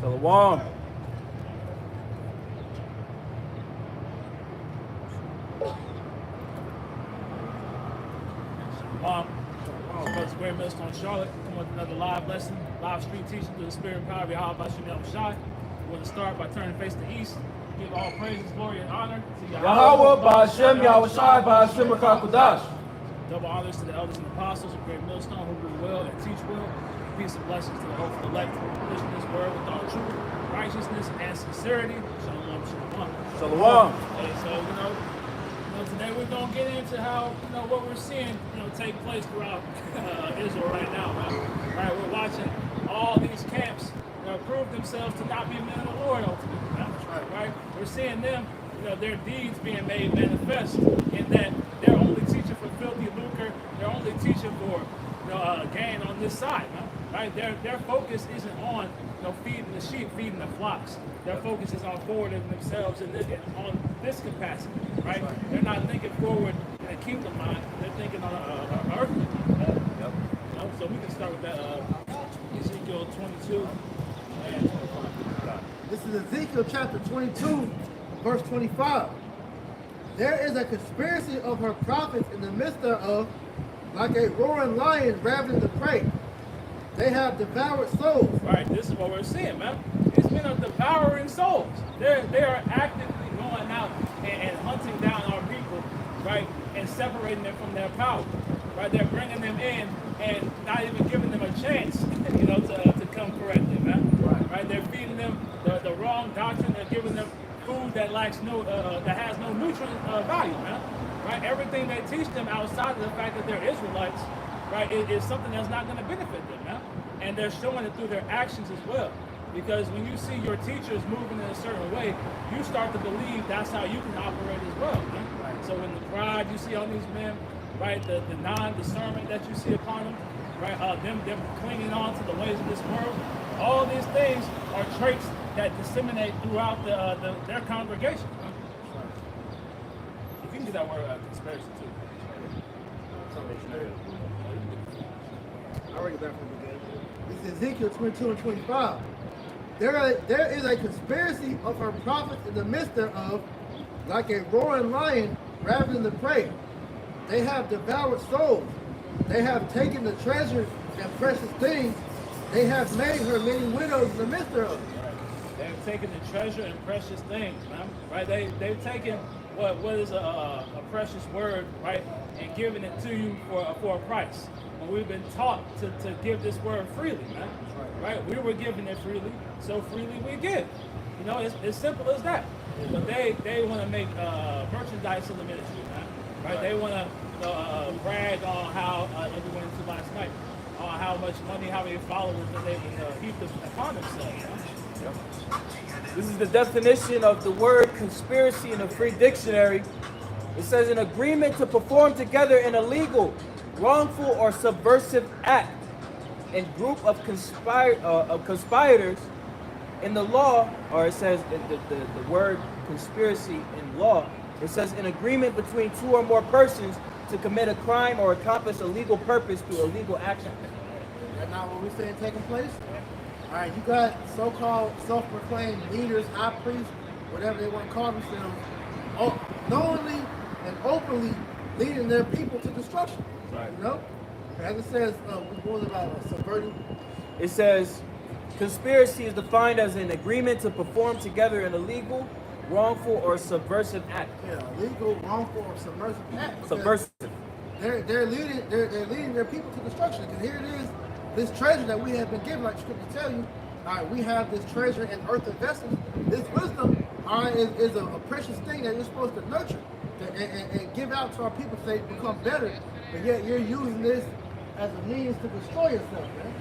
Shalom. Brother Great Millstone Charlotte, come with another live lesson, live stream teaching through the spirit and power of Yahweh Shem Shai. We're going to start by turning face to east, give all praises, glory, and honor to Yahweh Ba'Shem Yahweh Shai Ba'Shem Rakakudash. Double honors to the elders and apostles of Great Millstone who rule well and teach well. Peace and blessings to the hopeful elect who listen to this word with all truth, righteousness, and sincerity. Shalom, shalom. Shalom. Hey, so, today we're going to get into how, what we're seeing, take place throughout Israel right now, right? We're watching all these camps prove themselves to not be men of the Lord ultimately, right? We're seeing them, their deeds being made manifest in that they're only teaching for filthy lucre, they're only teaching for, gain on this side, right? Their focus isn't on, feeding the sheep, feeding the flocks. Their focus is on forwarding themselves on this capacity, right? They're not thinking forward in a kingdom mind. They're thinking on an earthly. So we can start with that Ezekiel 22 and 25. This is Ezekiel chapter 22, verse 25. There is a conspiracy of her prophets in the midst thereof, like a roaring lion ravening the prey. They have devoured souls. Right, this is what we're seeing, man. These men are devouring souls. They are actively going out and hunting down our people, right, and separating them from their power, right? They're bringing them in and not even giving them a chance, to come correctly, man. Right? They're feeding them the wrong doctrine. They're giving them food that lacks that has no nutrient value, man. Right? Everything they teach them outside of the fact that they're Israelites, right, is something that's not going to benefit them, man. And they're showing it through their actions as well. Because when you see your teachers moving in a certain way, you start to believe that's how you can operate as well, man. Right. So in the pride you see on these men, right, the non-discernment that you see upon them, right, them clinging on to the ways of this world, all these things are traits that disseminate throughout their congregation. Right. You can do that word conspiracy too. I'll read it back from the beginning. This is Ezekiel 22 and 25. There is a conspiracy of her prophets in the midst thereof, like a roaring lion ravening the prey. They have devoured souls. They have taken the treasures and precious things. They have made her many widows in the midst thereof. They've taken the treasure and precious things, man. Right? They've taken what is a precious word, right, and given it to you for a price. And we've been taught to give this word freely, man. Right? We were given it freely, so freely we give. It's as simple as that. But they want to make merchandise of the ministry, man. Right? They want to brag on how we went into last night, on how much money, how many followers that they heaped upon themselves. Yep. This is the definition of the word conspiracy in a free dictionary. It says an agreement to perform together in a legal, wrongful, or subversive act and group of conspirators in the law, or it says the word conspiracy in law, it says an agreement between two or more persons to commit a crime or accomplish a legal purpose through a legal action. That's not what we're saying taking place? All right, you got so-called self-proclaimed leaders, high priests, whatever they want to call themselves, knowingly and openly leading their people to destruction. Right. As it says, what was it about subverting? It says conspiracy is defined as an agreement to perform together in a legal, wrongful, or subversive act. Yeah, legal, wrongful, or subversive act. Subversive. They're leading their people to destruction. Because here it is, this treasure that we have been given, like Scripture tell you. All right, we have this treasure in earthen vessels. This wisdom, all right, is a precious thing that you're supposed to nurture and give out to our people so they become better. But yet you're using this as a means to destroy yourself, man.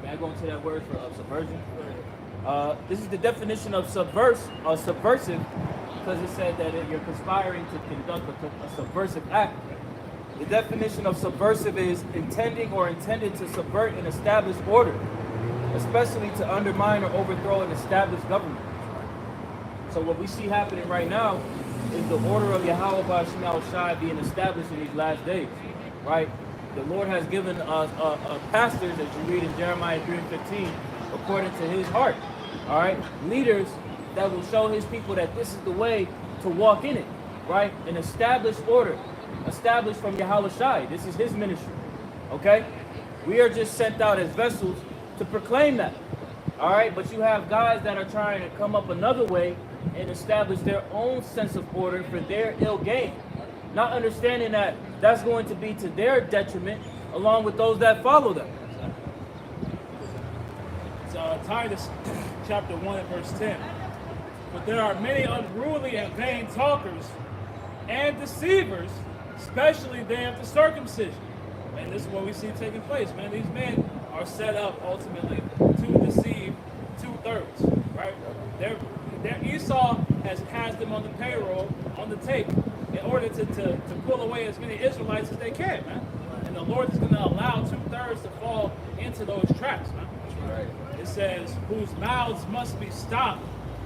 May I go into that word for subversion? This is the definition of subversive, because it said that you're conspiring to conduct a subversive act. The definition of subversive is intending or intended to subvert an established order, especially to undermine or overthrow an established government. So what we see happening right now is the order of Yahweh Ba'ashim Yahushai being established in these last days, right? The Lord has given us pastors, as you read in Jeremiah 3:15, according to his heart, all right? Leaders that will show his people that this is the way to walk in it, right? An established order, established from Yahushai. This is his ministry, okay? We are just sent out as vessels to proclaim that, all right? But you have guys that are trying to come up another way and establish their own sense of order for their ill gain, not understanding that that's going to be to their detriment along with those that follow them. So Titus chapter 1 and verse 10. But there are many unruly and vain talkers and deceivers, especially they of the circumcision. And this is what we see taking place, man. These men are set up ultimately to deceive 2/3, right? Their Esau has them on the payroll, on the tape, in order to pull away as many Israelites as they can, man. And the Lord is going to allow 2/3 to fall into those traps, man. Right. It says, whose mouths must be stopped,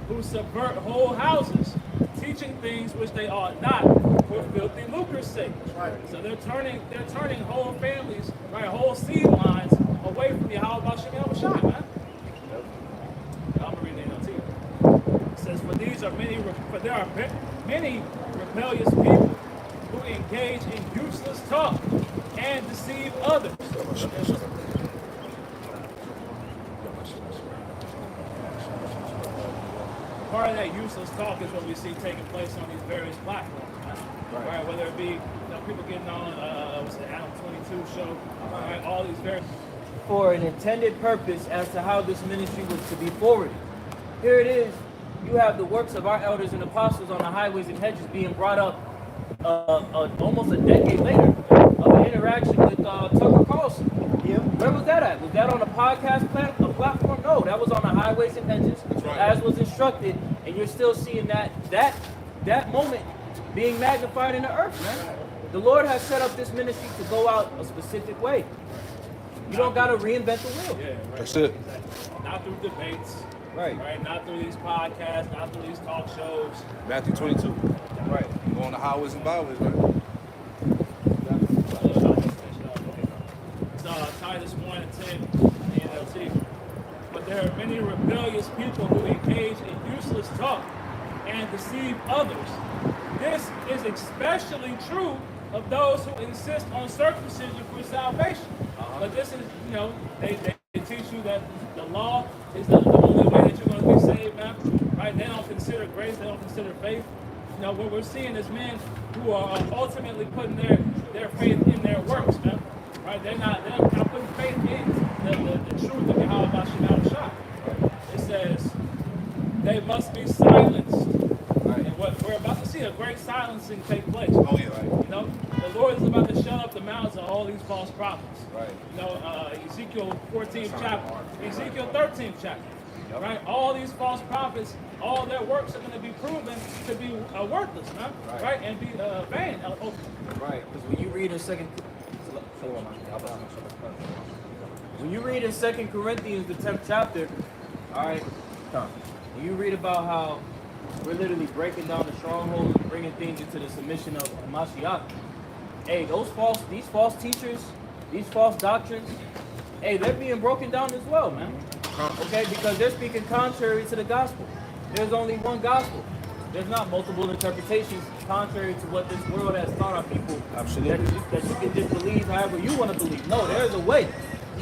who subvert whole houses, teaching things which they ought not, for filthy lucre's sake. Right. So they're turning whole families, right, whole seed lines away from Yahweh Ba'ashim Yahushai, man. I'm gonna read the NLT. It says, for there are many rebellious people who engage in useless talk and deceive others. Part of that useless talk is what we see taking place on these various platforms, right? Whether it be people getting on what's the Adam 22 show, right? All these various For an intended purpose as to how this ministry was to be forwarded. Here it is. You have the works of our elders and apostles on the highways and hedges being brought up almost a decade later of an interaction with Tucker Carlson. Yeah. Where was that at? Was that on a podcast platform? No, that was on the highways and hedges, as was instructed. And you're still seeing that moment being magnified in the earth, man. The Lord has set up this ministry to go out a specific way. You don't got to reinvent the wheel. Yeah, right. That's it. Not through debates. Right. Right. Not through these podcasts. Not through these talk shows. Matthew 22. Right. Go on the highways and byways, right? Titus 1 and 10 NLT. But there are many rebellious people who engage in useless talk and deceive others. This is especially true of those who insist on circumcision for salvation. But this is, they teach you that the law is the only way that you're going to be saved, man. Right? They don't consider grace. They don't consider faith. What we're seeing is men who are ultimately putting their faith in their works, man. Right? They're not putting faith in the truth of Yahweh Ba'ashim Yahushai. It says they must be silenced. Right? And what we're about to see a great silencing take place. Oh, yeah, right. The Lord is about to shut up the mouths of all these false prophets. Right. Ezekiel 14th chapter, Ezekiel 13th chapter. Right? All these false prophets, all their works are going to be proven to be worthless, man. Right? And be vain. Right. Because when you read in 2 Corinthians, the 10th chapter, all right, when you read about how we're literally breaking down the strongholds and bringing things into the submission of Mashiach. Hey, these false teachers, these false doctrines, hey, they're being broken down as well, man. Okay, because they're speaking contrary to the gospel. There's only one gospel. There's not multiple interpretations contrary to what this world has taught our people. Absolutely. That you can just believe however you want to believe. No, there's a way.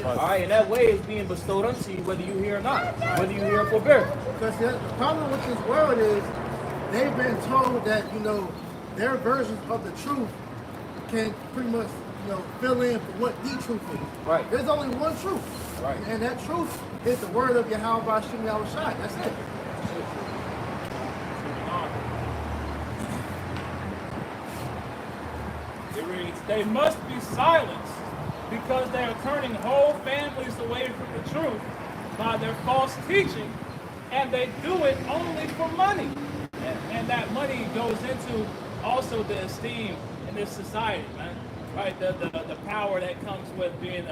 All right, and that way is being bestowed unto you whether you hear or not, whether you hear or forbear. Because the problem with this world is they've been told that, their versions of the truth can pretty much, fill in for what the truth is. Right. There's only one truth. Right. And that truth is the word of Yahweh Ba'ashim Yahushai. That's it. It reads, they must be silenced because they are turning whole families away from the truth by their false teaching, and they do it only for money. And that money goes into also the esteem in this society, man. Right? The power that comes with being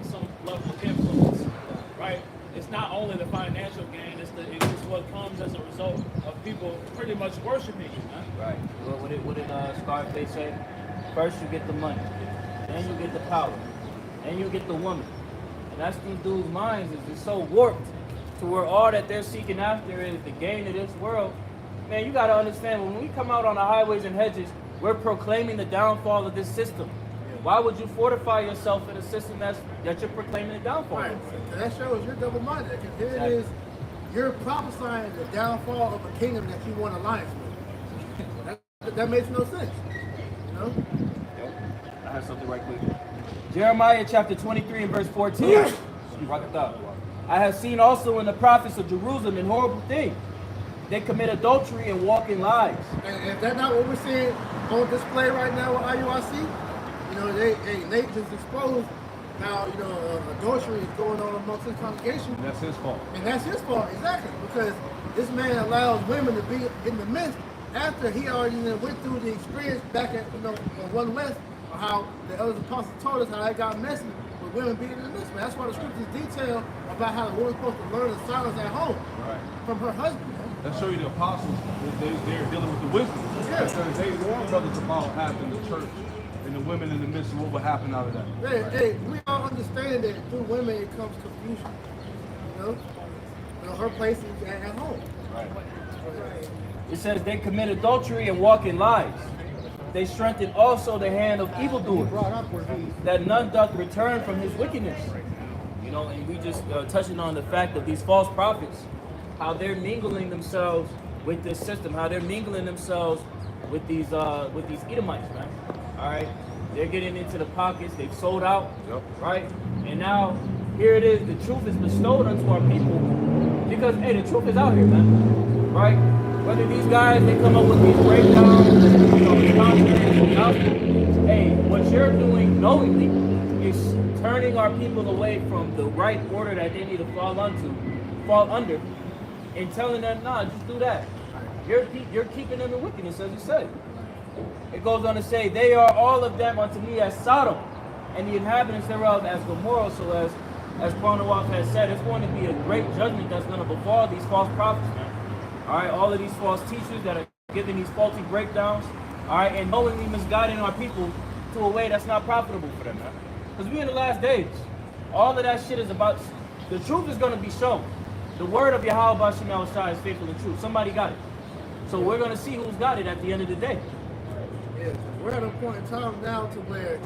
some level of influence. Right? it's not only the financial gain, it's what comes as a result of people pretty much worshiping you, man. Right. Well, what did Scarface say? First you get the money, then you get the power, then you get the woman. And that's these dudes' minds is just so warped to where all that they're seeking after is the gain of this world. Man, you gotta understand, when we come out on the highways and hedges, we're proclaiming the downfall of this system. Why would you fortify yourself in a system that you're proclaiming the downfall Right. of? That shows you're double-minded. Because here it is, you're prophesying the downfall of a kingdom that you want alliance with. That makes no sense. You know? I have something right quick. Jeremiah chapter 23 and verse 14. Rock it up. I have seen also in the prophets of Jerusalem an horrible thing. They commit adultery and walk in lies. And if that's not what we're seeing on display right now with IUIC, you know, Nate just exposed how, you know, adultery is going on amongst his congregation. That's his fault. And that's his fault, exactly, because this man allows women to be in the midst after he already went through the experience back at, you know, on One West, or how the other apostles told us how it got messy with women being in the midst. Man, that's why the scriptures detail about how the woman's supposed to learn the silence at home from her husband. Man. That show you the apostles, they're dealing with the wisdom. Yeah. Because they warned brothers about what happened in the church and the women in the midst of what would happen out of that. Hey, we all understand that through women it comes confusion. You know her place is at home. Right. It says they commit adultery and walk in lies. They strengthen also the hand of evildoers, that none doth return from his wickedness. You know, and we just touching on the fact of these false prophets, how they're mingling themselves with this system, how they're mingling themselves with these Edomites, man. All right, they're getting into the pockets. They've sold out, right? And now here it is. The truth is bestowed unto our people because hey, the truth is out here, man. Right? Whether these guys they come up with these breakdowns, you know, contrary gospel. Hey, what you're doing knowingly is turning our people away from the right order that they need to fall under, and telling them, nah, just do that. You're keeping them in wickedness, as you say. It goes on to say, they are all of them unto me as Sodom, and the inhabitants thereof as Gomorrah. So as Barnawaf has said, it's going to be a great judgment that's going to befall these false prophets, man. All right, all of these false teachers that are giving these faulty breakdowns, all right, and knowingly misguiding our people to a way that's not profitable for them, man. Because we're in the last days. All of that shit is about, the truth is going to be shown. The word of Yahweh Bashim Yahushua is faithful and true. Somebody got it. So we're going to see who's got it at the end of the day. Yeah, we're at a point in time now to where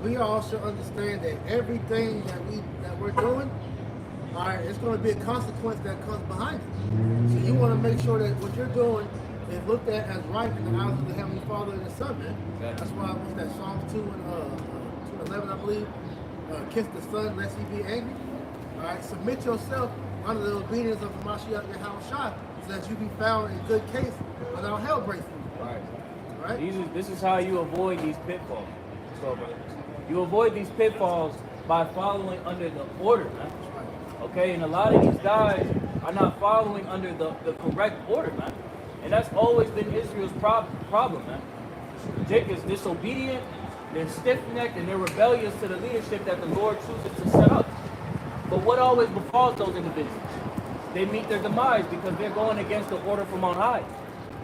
we all should understand that everything that we're doing, all right, it's going to be a consequence that comes behind it. So you want to make sure that what you're doing is looked at as right in the eyes of the Heavenly Father and the Son, man. Exactly. That's why what's that Psalms 2 and 11, I believe. Kiss the Son, lest he be angry. All right, submit yourself under the obedience of Mashiach Yahushua, so that you be found in good case without hell breaking you. Right. Right? This is how you avoid these pitfalls. So, you avoid these pitfalls by following under the order, man. Okay, and a lot of these guys are not following under the correct order, man. And that's always been Israel's problem, man. Jacob's disobedient, they're stiff-necked, and they're rebellious to the leadership that the Lord chooses to set up. But what always befalls those individuals? They meet their demise because they're going against the order from on high.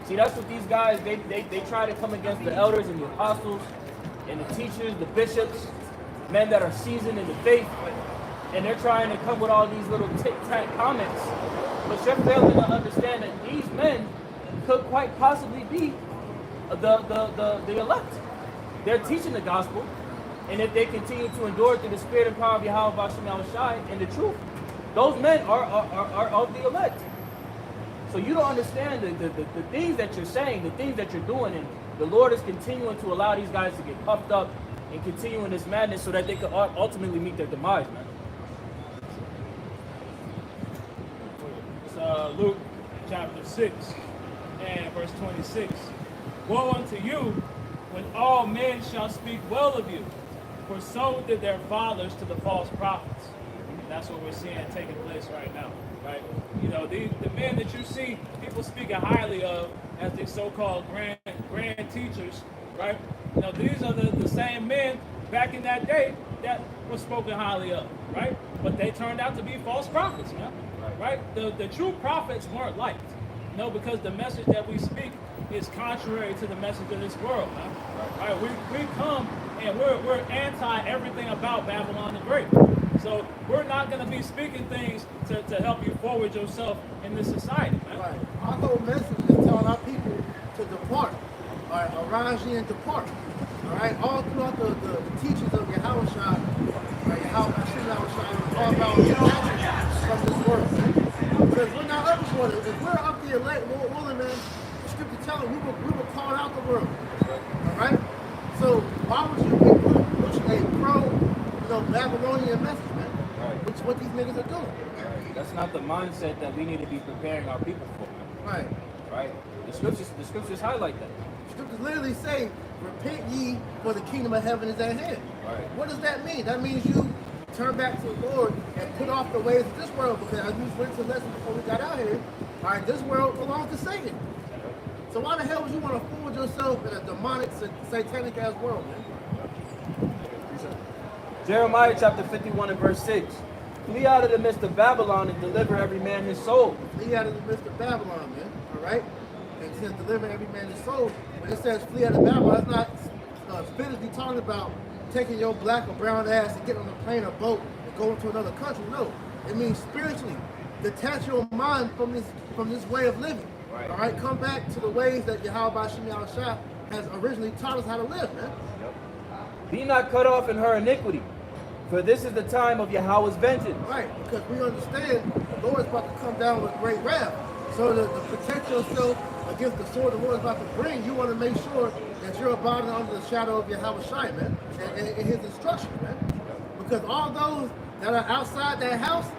See, that's what these guys, they try to come against the elders and the apostles and the teachers, the bishops, men that are seasoned in the faith, and they're trying to come with all these little tic-tac comments. But you're failing to understand that these men could quite possibly be the elect. They're teaching the gospel, and if they continue to endure through the spirit and power of Yahweh Bashim Yahushua and the truth, those men are of the elect. So you don't understand the things that you're saying, the things that you're doing, and the Lord is continuing to allow these guys to get puffed up and continue in this madness so that they could ultimately meet their demise, man. It's Luke chapter 6 and verse 26. Woe unto you when all men shall speak well of you, for so did their fathers to the false prophets. And that's what we're seeing taking place right now, right? You know, the men that you see people speaking highly of as these so-called grand teachers, right? You know, these are the same men back in that day that was spoken highly of, right? But they turned out to be false prophets, man. Right? The true prophets weren't liked. No, because the message that we speak is contrary to the message of this world, man. Right? We come and we're anti everything about Babylon the Great. So we're not going to be speaking things to help you forward yourself in this society, man. Right. Our whole message is telling our people to depart. All right, arise ye and depart. All right, all throughout the teachings of Yahweh Shai, right, Yahweh Shai, is all about detaching from this world. Because we're not up for it. If we're up the elect, Lord willing, man, the scripture telling we were called out the world. All right? So why would you be pushing a Babylonian message, man? Right. Which is what these niggas are doing. That's not the mindset that we need to be preparing our people for, man. Right. Right? The scriptures highlight that. Scriptures literally say, repent ye, for the kingdom of heaven is at hand. Right. What does that mean? That means you turn back to the Lord and put off the ways of this world, because as we went to the lesson before we got out here, all right, this world belongs to Satan. So why the hell would you want to fool yourself in a demonic, satanic ass world, man? Jeremiah chapter 51 and verse 6. Flee out of the midst of Babylon and deliver every man his soul. Flee out of the midst of Babylon, man. All right? And it says deliver every man his soul. When it says flee out of Babylon, it's not spiritually talking about taking your black or brown ass and getting on a plane or boat and going to another country. No. It means spiritually. Detach your mind from this way of living. Right. All right? Come back to the ways that Yahweh Shai has originally taught us how to live, man. Yep. Be not cut off in her iniquity, for this is the time of Yahweh's vengeance. Right, because we understand the Lord is about to come down with great wrath. So to protect yourself against the sword the Lord is about to bring, you want to make sure that you're abiding under the shadow of Yahweh Shai, man, and his instruction, man. Because all those that are outside that house,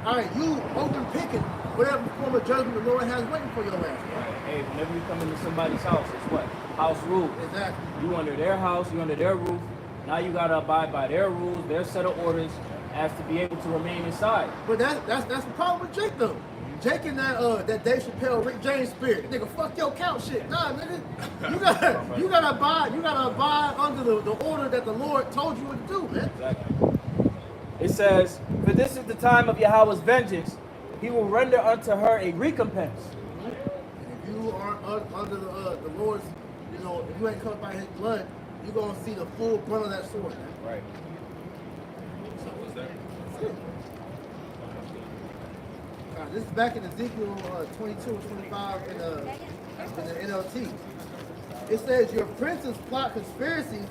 all right, you open picking whatever form of judgment the Lord has waiting for your ass. Right. Hey, whenever you come into somebody's house, it's what? House rule. Exactly. You under their house, you under their roof. Now you gotta abide by their rules, their set of orders, as to be able to remain inside. But that's the problem with Jake though. Jake and that Dave Chappelle, Rick James spirit, nigga, fuck your count shit. Nah, nigga, you gotta abide under the order that the Lord told you what to do, man. Exactly. It says, for this is the time of Yahweh's vengeance. He will render unto her a recompense. And if you aren't under the Lord's, if you ain't covered by his blood, you're gonna see the full brunt of that sword, man. Right. So what's that? That's it. This is back in Ezekiel 22 and 25 in the NLT. It says, your princes plot conspiracy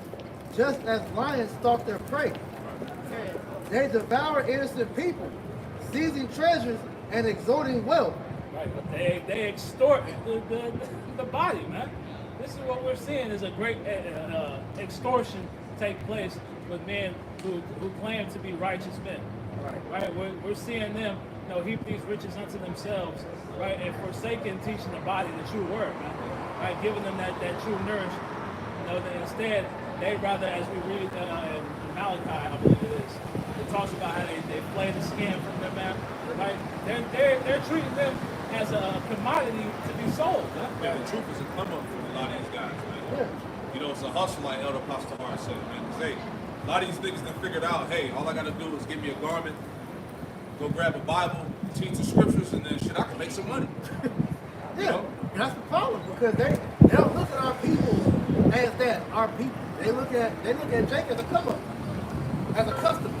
just as lions stalk their prey. They devour innocent people, seizing treasures and extorting wealth. Right, but they extort the body, man. This is what we're seeing is a great extortion take place with men who claim to be righteous men. Right, we're seeing them, heap these riches unto themselves, right, and forsaking teaching the body the true word, man. Right, giving them that true nourishment. That instead they rather, as we read in Malachi, I believe it is, it talks about how they play the skin from them, man. Right, they're treating them as a commodity to be sold. Man. Yeah, the truth is a come up for a lot of these guys, man. Yeah. It's a hustle, like Elder Pastor Mark said, man. 'Cause, hey, a lot of these niggas done figured out, hey, all I gotta do is give me a garment, go grab a Bible, teach the scriptures, and then shit, I can make some money. Yeah, that's the problem, because they don't look at our people as that, our people. They look at Jake as a come up, as a customer.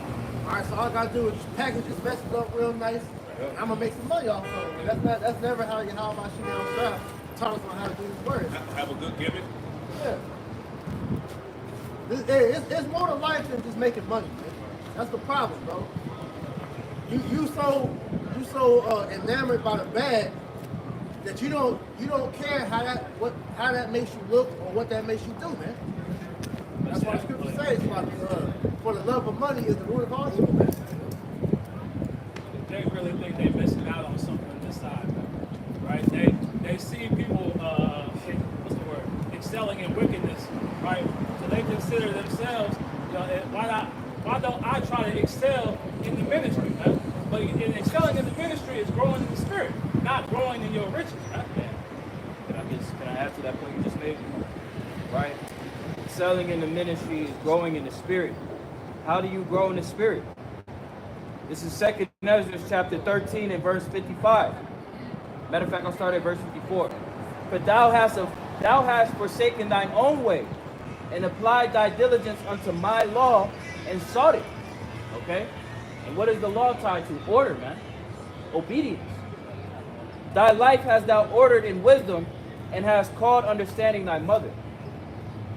All right, so all I gotta do is package this message up real nice, and I'm gonna make some money off of it. That's never how my shit on taught us on how to do this word. Have a good gimmick. Yeah. It's more to life than just making money, man. That's the problem, bro. You so enamored by the bad that you don't care how that makes you look or what that makes you do, man. That's why the scripture says for the love of money is the root of all evil, man. They really think they're missing out on something on this side, right? They see people, excelling in wickedness, right? So they consider themselves, why don't I try to excel in the ministry, man? But in excelling in the ministry is growing in the spirit, not growing in your riches, right? Can I add to that point you just made? Right? Excelling in the ministry is growing in the spirit. How do you grow in the spirit? This is 2nd Ezra chapter 13 and verse 55. Matter of fact, I'll start at verse 54. For thou hast forsaken thine own way, and applied thy diligence unto my law, and sought it. Okay? And what is the law tied to? Order, man. Obedience. Thy life hast thou ordered in wisdom, and hast called understanding thy mother.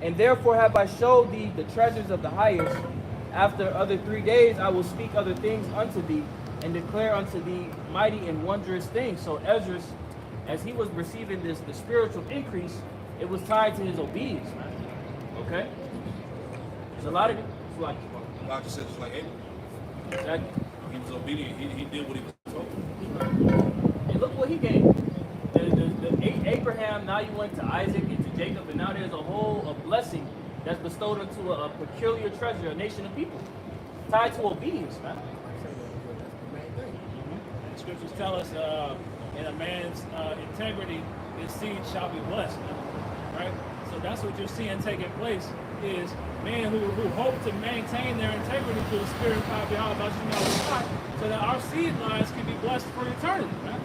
And therefore have I showed thee the treasures of the highest. After other 3 days I will speak other things unto thee, and declare unto thee mighty and wondrous things. So Ezra, as he was receiving the spiritual increase, it was tied to his obedience, man. Okay? There's a lot of it. It's like, God just said it's like Abraham. exactly. He was obedient. He did what he was told. And look what he gained. Abraham, now you went to Isaac and to Jacob, and now there's a blessing that's bestowed into a peculiar treasure, a nation of people, tied to obedience, man. The scriptures tell us, in a man's integrity, his seed shall be blessed. Right? So that's what you're seeing taking place is men who hope to maintain their integrity through the spirit and power behind God, so that our seed lines can be blessed for eternity. Right?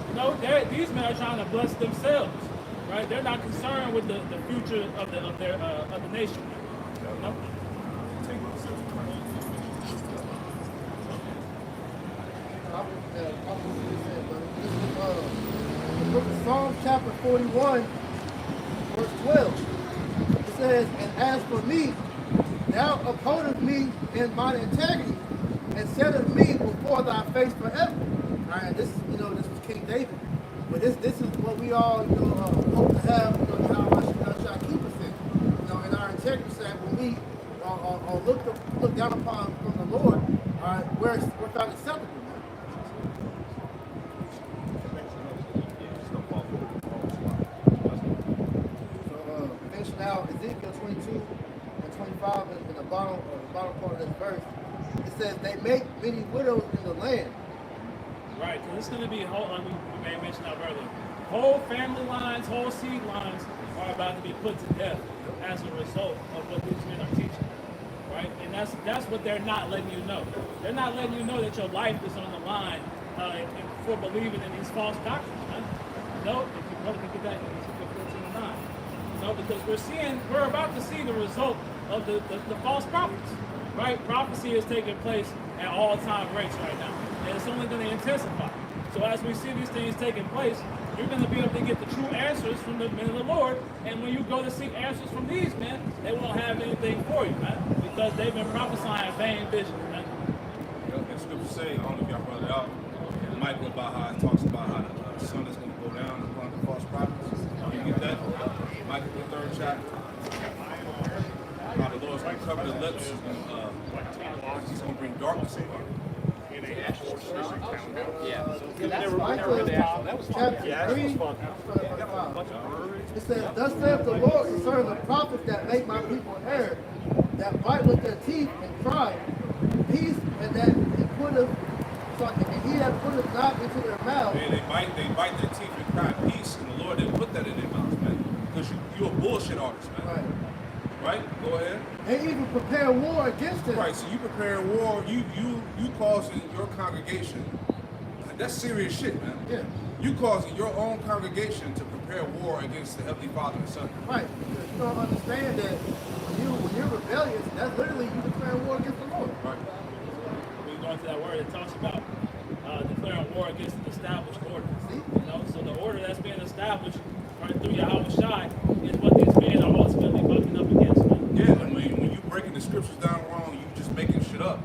You know, these men are trying to bless themselves. Right? They're not concerned with the future of the nation. You know? The book of Psalms chapter 41, verse 12. It says, and as for me, thou upholdest me in mine integrity, and settest me before thy face forever. All right, this was King David. But this is what we all hope to have, how much shall keep us in. In our integrity side, when we are look down upon from the Lord, all right, we're found acceptable. Now, Ezekiel 22 and 25 in the bottom part of this verse, it says, they make many widows in the land. Right, because it's going to be whole, we may have mentioned that earlier, whole family lines, whole seed lines are about to be put to death as a result of what these men are teaching. Right? And that's what they're not letting you know. They're not letting you know that your life is on the line for believing in these false doctrines. Right? No, if you brother can get that in Ezekiel 14 and 9. No, because we're about to see the result of the false prophets, right? Prophecy is taking place at all-time rates right now, and it's only going to intensify. So as we see these things taking place, you're going to be able to get the true answers from the men of the Lord, and when you go to seek answers from these men, they won't have anything for you, man, because they've been prophesying vain visions, man. And scripture say, I don't know if y'all brought it out, in Michael about how it talks about how the sun is going to go down upon the false prophets. You get that? Michael, the 3rd chapter. How the Lord's going to cover the lips. He's going to bring darkness upon them. That was chapter 3. It says, thus saith the Lord concerning the prophets that make my people err, that bite with their teeth and cry, peace, and that he that putteth not into their mouth. Man, they bite their teeth and cry peace, and the Lord didn't put that in their mouths, man. Because you're a bullshit artist, man. Right? Go ahead. They even prepare war against them. Right, so you prepare war, you causing your congregation. That's serious shit, man. Yeah. You causing your own congregation to prepare war against the Heavenly Father and Son. Right. Because you don't understand that when you're rebellious, that's literally you declaring war against the Lord. Right. We go into that word, it talks about declaring war against an established order. See? So the order that's being established right through Yahweh Shai is what these men are ultimately bucking up against. Man. Yeah, and when you breaking the scriptures down wrong, you just making shit up.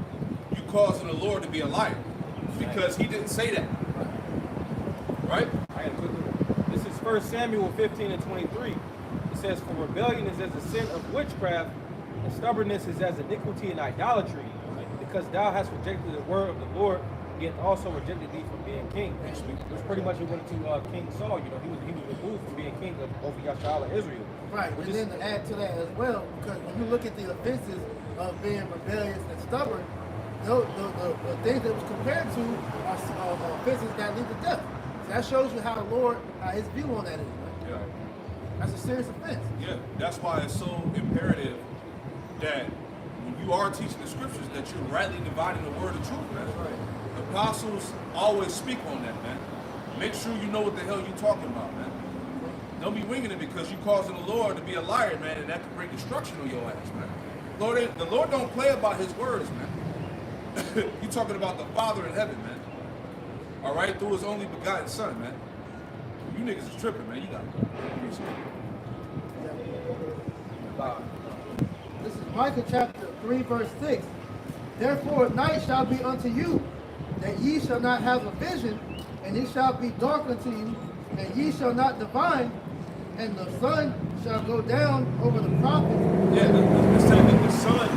You causing the Lord to be a liar because he didn't say that. Right? I got a quick one. This is 1 Samuel 15 and 23. It says, for rebellion is as the sin of witchcraft, and stubbornness is as iniquity and idolatry. Because thou hast rejected the word of the Lord, he hath also rejected thee from being king. Which pretty much went to King Saul. He was removed from being king of over Yasha'Allah Israel. Right, and then to add to that as well, because when you look at the offenses of being rebellious and stubborn, the things that was compared to are offenses that lead to death. So that shows you how the Lord, his view on that is. Right? Yeah. That's a serious offense. Yeah, that's why it's so imperative that when you are teaching the scriptures, that you're rightly dividing the word of truth, man. Apostles always speak on that, man. Make sure you know what the hell you're talking about, man. Don't be winging it because you're causing the Lord to be a liar, man, and that could bring destruction on your ass, man. The Lord don't play about his words, man. You're talking about the Father in heaven, man. All right, through his only begotten Son, man. You niggas is tripping, man. You got This is Micah chapter 3, verse 6. Therefore night shall be unto you, that ye shall not have a vision, and it shall be dark unto you, and ye shall not divine, and the sun shall go down over the prophets. Yeah, the said that the sun,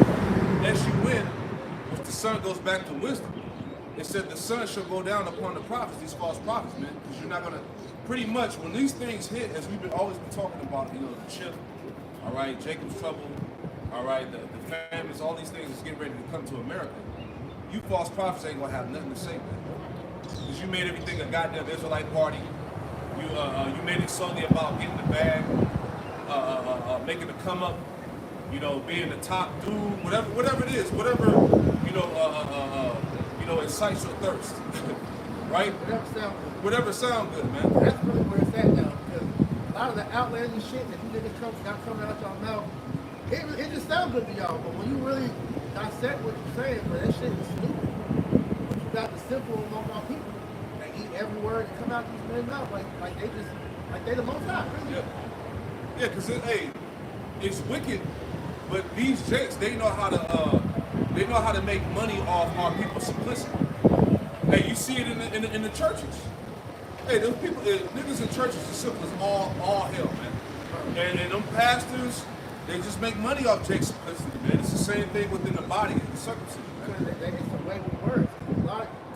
as you win, if the sun goes back to wisdom, it said the sun shall go down upon the prophets, these false prophets, man, because you're not going to, pretty much, when these things hit, as we've always been talking about, you know, the chip, all right, Jacob's trouble, all right, the famines, all these things is getting ready to come to America. You false prophets ain't going to have nothing to say, man, because you made everything a goddamn Israelite party. You made it solely about getting the bag, making the come up, you know, being the top dude, whatever it is, whatever, incites your thirst, right? Whatever sound good, man. That's really where it's at now, because a lot of the outlandish shit that you niggas got coming out your mouth, it just sounds good to y'all, but when you really dissect what you're saying, bro, that shit is stupid. But you got the simple among our people that eat every word that come out these men's mouth, like they the most high. Yeah, because it's wicked, but these jakes, they know how to make money off our people's simplicity. Hey, you see it in the churches. Hey, those people, niggas in churches are simple as all hell, man. And them pastors, they just make money off Jake's simplicity, man. It's the same thing within the body and the circumcision, man. It's a way with words.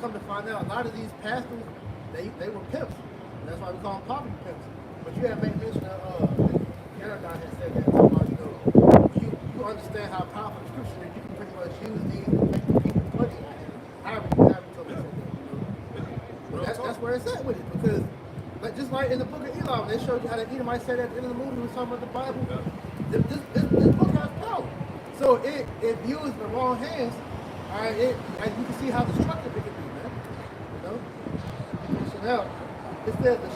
Come to find out, a lot of these pastors, they were pimps. That's why we call them poverty pimps. But you have made mention of Paragon had said that, talking about, you understand how powerful the scripture is. You can pretty much use these to make the people money. However you told me that. That's where it's at with it, because just like in the book of Eli, when they showed you how the Edomites said at the end of the movie, we were talking about the Bible. This book has power. So it views in the wrong hands. All right, and you can see how destructive it can be, man. You know. So now it says the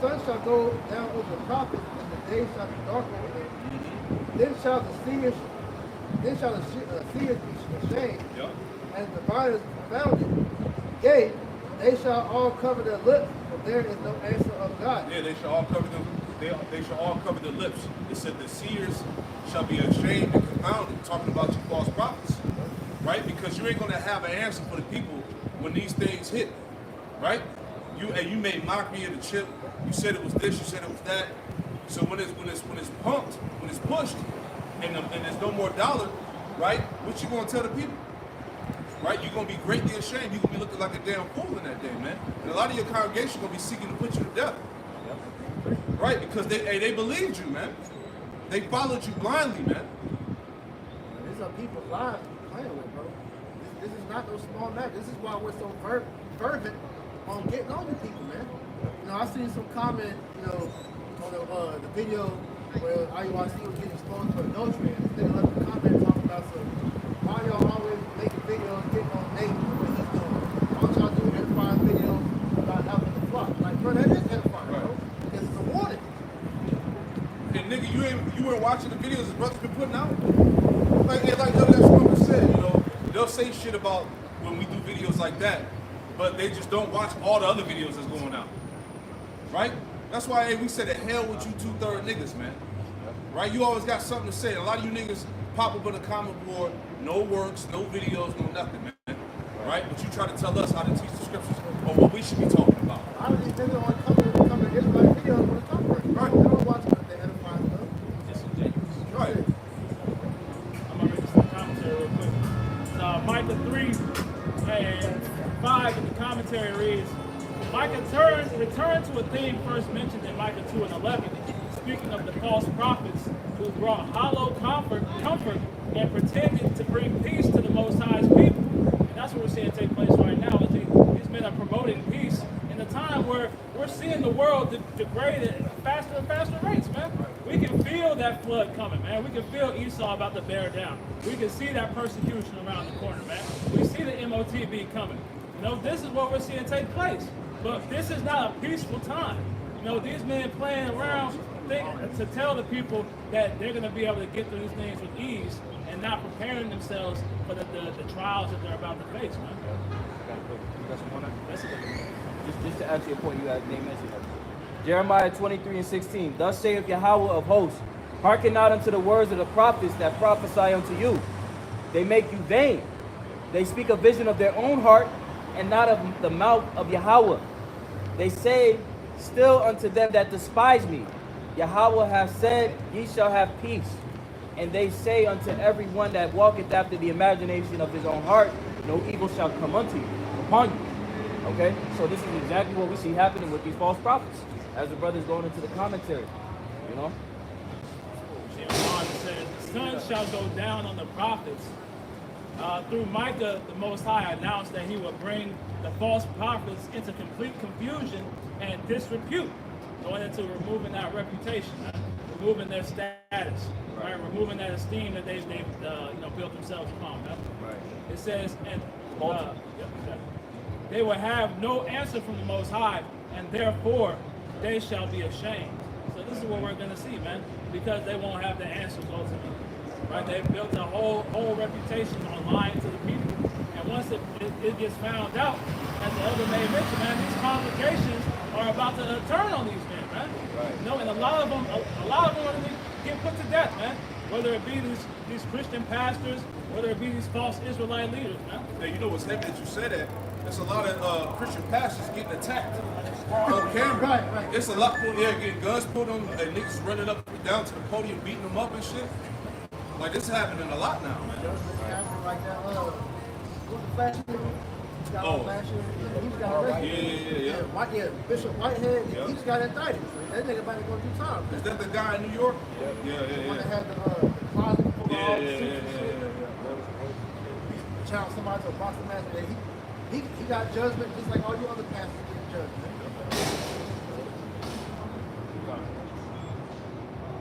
sun shall go down over the prophets, and the day shall be dark over them. Then shall the seers be ashamed, and the diviners confounded. Yea, they shall all cover their lips, but there is no answer of God. Yeah, they shall all cover them. They shall all cover their lips. It said the seers shall be ashamed and confounded, talking about you false prophets, right? Because you ain't gonna have an answer for the people when these things hit, right? You made mockery of the chip. You said it was this. You said it was that. So when it's pumped, when it's pushed, and there's no more dollar, right? What you gonna tell the people? Right? You're gonna be greatly ashamed. You're gonna be looking like a damn fool in that day, man. And a lot of your congregation gonna be seeking to put you to death. Right? Because they believed you, man. They followed you blindly, man. These are people's lives we're playing with, bro. This is not no small matter. This is why we're so fervent on getting on with people, man. I seen some comment, on the video where IUIC was getting exposed for adultery, and this nigga left a comment talking about why y'all always making videos getting on Nate and what he's doing. Why don't y'all do edifying videos about helping the flock? Like, bro, that is edifying, bro. Because it's a warning. And nigga, you weren't watching the videos his brother's been putting out? Like that's what we said, they'll say shit about when we do videos like that, but they just don't watch all the other videos that's going out. Right? That's why we said, the hell with you 2/3 niggas, man. Right? You always got something to say. A lot of you niggas pop up on the comment board, no works, no videos, no nothing, man. Right? But you try to tell us how to teach the scriptures or what we should be talking about. A lot of these niggas want to come to Israelite videos when it's comfort. Right? They don't watch the edifying stuff. Disingenuous. Right. I'm gonna read some commentary real quick. It's Micah 3:5 in the commentary reads, Micah returned to a theme first mentioned in Micah 2:11, speaking of the false prophets who brought hollow comfort and pretended to bring peace to the Most High's people. And that's what we're seeing take place right now. Is these men are promoting peace in a time where we're seeing the world degrade at faster and faster rates, man. We can feel that flood coming, man. We can feel Esau about to bear down. We can see that persecution around the corner, man. We see the MOTB coming. You know, this is what we're seeing take place. But this is not a peaceful time. You know, these men playing around to tell the people that they're going to be able to get through these things with ease and not preparing themselves for the trials that they're about to face, man. That's it. Just to answer your point, you guys didn't mention that. Jeremiah 23:16. Thus saith Yahweh of hosts, hearken not unto the words of the prophets that prophesy unto you. They make you vain. They speak a vision of their own heart and not of the mouth of Yahweh. They say still unto them that despise me, Yahweh hath said, ye shall have peace. And they say unto every one that walketh after the imagination of his own heart, no evil shall come unto you, upon you. Okay, so this is exactly what we see happening with these false prophets, as the brother's going into the commentary, you know? It says, the sun shall go down on the prophets. Through Micah, the Most High announced that he would bring the false prophets into complete confusion and disrepute, going into removing that reputation, removing their status, right? Removing that esteem that they've built themselves upon. Right? It says, and they will have no answer from the Most High, and therefore they shall be ashamed. So this is what we're going to see, man, because they won't have the answers ultimately. Right? They've built a whole reputation on lying to the people. And once it gets found out, as the elder may mention, man, these complications are about to turn on these men, man. Right. You know, and a lot of them are going to get put to death, man. Whether it be these Christian pastors, whether it be these false Israelite leaders, man. Hey, you know what's heavy that you said that? There's a lot of Christian pastors getting attacked on camera. Right. It's a lot more there getting guns put on and niggas running up down to the podium beating them up and shit. Like, it's happening a lot now, man. Like that, what's the flash nigga? He's got Oh. flash nigga. He's got arrested. Yeah. Bishop Whitehead, Yeah. he just got indicted. That nigga about to go do time. Is that the guy in New York? The one that Yeah. had the closet full of all the Yeah. suits and shit. Challenge somebody to a boxing match. And he got judgment just like all you other pastors get judgment.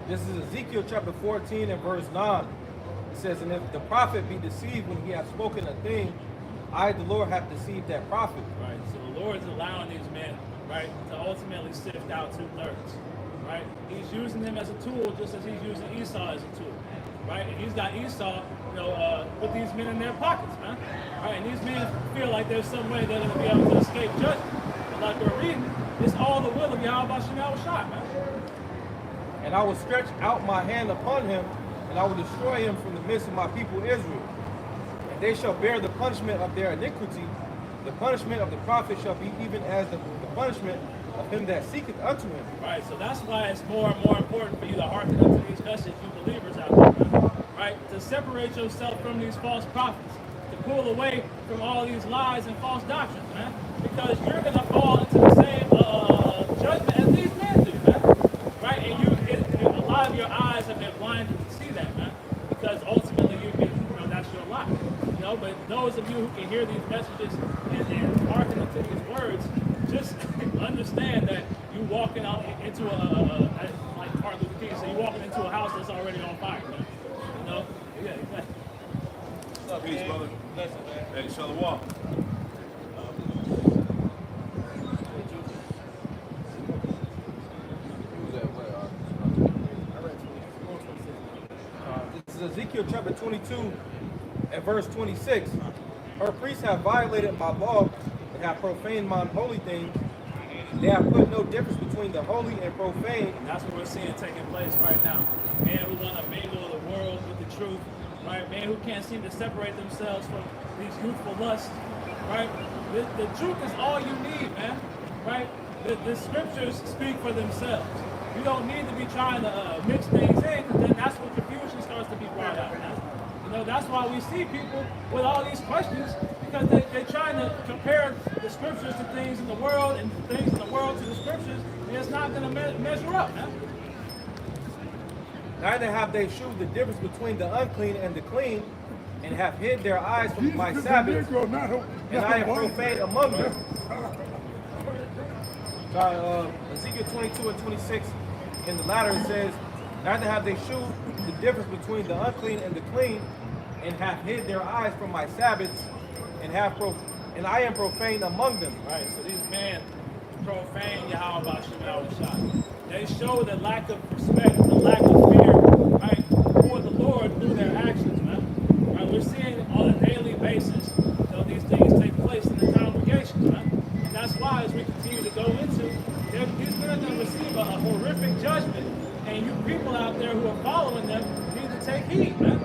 This is Ezekiel chapter 14 and verse 9. It says, and if the prophet be deceived when he hath spoken a thing, I, the Lord, have deceived that prophet. Right. So the Lord is allowing these men, right, to ultimately sift out 2/3. Right? He's using them as a tool just as he's using Esau as a tool. Right? And he's got Esau, with these men in their pockets, man. Right? And these men feel like there's some way they're going to be able to escape judgment. But like we're reading, it's all the will of Yahweh Shem Shai, man. And I will stretch out my hand upon him, and I will destroy him from the midst of my people Israel. And they shall bear the punishment of their iniquity. The punishment of the prophet shall be even as the punishment of him that seeketh unto him. Right, so that's why it's more and more important for you to hearken unto these messages, you believers out there, man. Right? To separate yourself from these false prophets, to pull away from all these lies and false doctrines, man. Because you're going to fall into the same judgment as these men do, man. Right? And a lot of your eyes have been blinded to see that, man. Because ultimately that's your lot. But those of you who can hear these messages and hearken to these words, just understand that you walking out into like Martin Luther King said, you walking into a house that's already on fire, man. Yeah, exactly. What's up, Peace, man? brother. Blessing, man. Hey, Shalom. This is Ezekiel chapter 22 and verse 26. Her priests have violated my law and have profaned mine holy things. They have put no difference between the holy and profane. And that's what we're seeing taking place right now. Men who want to mingle the world with the truth, right? Men who can't seem to separate themselves from these youthful lusts, right? The truth is all you need, man, right? The scriptures speak for themselves. You don't need to be trying to mix things in, because then that's when confusion starts to be brought out. That's why we see people with all these questions, because they're trying to compare the scriptures to things in the world and things in the world to the scriptures, and it's not going to measure up, man. Neither have they shewed the difference between the unclean and the clean, and have hid their eyes from my Sabbaths, and I am profaned among them. Ezekiel 22 and 26, in the latter it says, Neither have they shewed the difference between the unclean and the clean, and have hid their eyes from my Sabbaths, and I am profane among them. Right, so these men profane Yahweh Hashem Yahushua. They show the lack of respect, the lack of fear, right, for the Lord through their actions, man. Right, we're seeing on a daily basis, these things take place in the congregations, man. And that's why, as we continue to go into, these men are going to receive a horrific judgment, and you people out there who are following them need to take heed, man.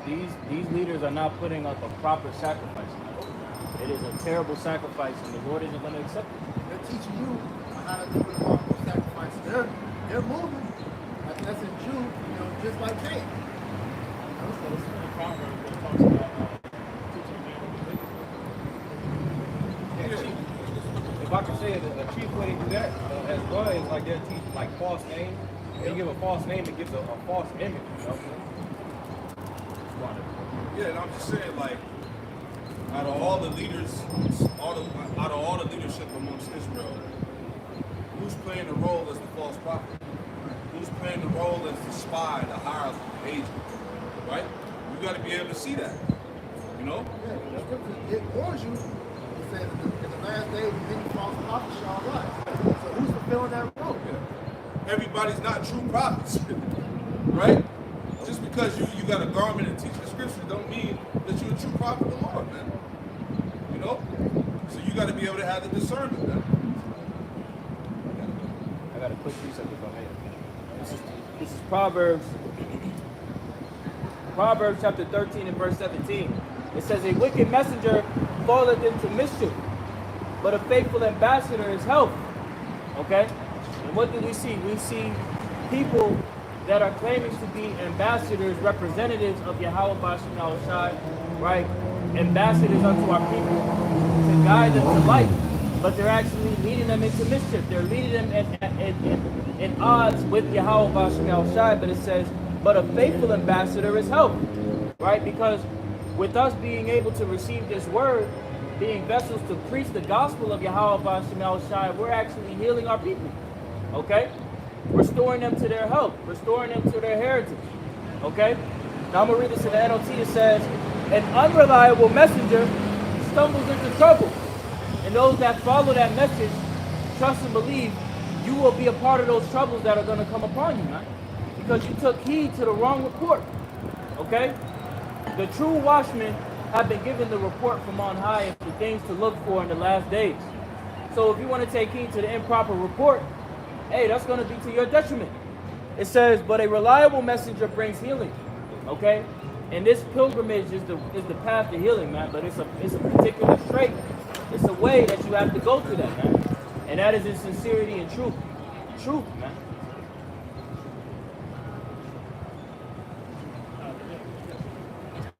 These leaders are not putting up a proper sacrifice. It is a terrible sacrifice, and the Lord isn't going to accept it. They're teaching you how to do the proper sacrifice. They're moving. I think that's in Jude, just like Cain. So this is the Proverbs that talks about teaching men If I can say it, the chief way to do that as well is like they're teaching like false names. They give a false name, it gives a false image. Yeah, and I'm just saying, like, out of all the leaders, out of all the leadership amongst Israel, who's playing the role as the false prophet? Who's playing the role as the spy, the hired agent? Right? You got to be able to see that. Yeah, the scripture, it warns you. It says in the last days, many false prophets shall rise. So who's fulfilling that role? Yeah. Everybody's not true prophets, right? Just because you got a garment and teach the scripture don't mean that you're a true prophet of the Lord, man. So you got to be able to have the discernment, man. I got a quick precept if I may. This is Proverbs chapter 13 and verse 17. It says, a wicked messenger falleth into mischief, but a faithful ambassador is health. Okay? And what do we see? We see people that are claiming to be ambassadors, representatives of Yahweh B'Shem Yahushai, right? Ambassadors unto our people to guide them to light, but they're actually leading them into mischief. They're leading them in odds with Yahweh B'Shem Yahushai, but it says, but a faithful ambassador is help, right? Because with us being able to receive this word, being vessels to preach the gospel of Yahweh B'Shem Yahushai, we're actually healing our people, okay? Restoring them to their health, restoring them to their heritage, okay? Now I'm going to read this in the NLT. It says, an unreliable messenger stumbles into trouble. And those that follow that message, trust and believe, you will be a part of those troubles that are going to come upon you, man. Because you took heed to the wrong report, okay? The true watchmen have been given the report from on high of the things to look for in the last days. So if you want to take heed to the improper report, hey, that's going to be to your detriment. It says, but a reliable messenger brings healing, okay? And this pilgrimage is the path to healing, man. But it's a particular trait. It's a way that you have to go through that, man. And that is in sincerity and truth. Truth, man.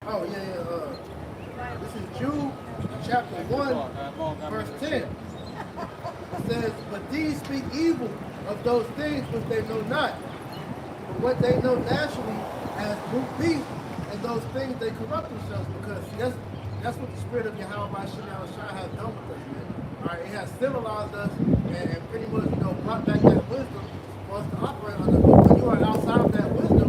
Oh, yeah. This is Jude, chapter 1, verse 10. It says, but these speak evil of those things which they know not. But what they know naturally as brute beast, and those things they corrupt themselves, because that's what the spirit of Yahweh B'Shem Yahushua has done with us, man. All right, it has civilized us and pretty much, brought back that wisdom for us to operate under. But when you are outside of that wisdom,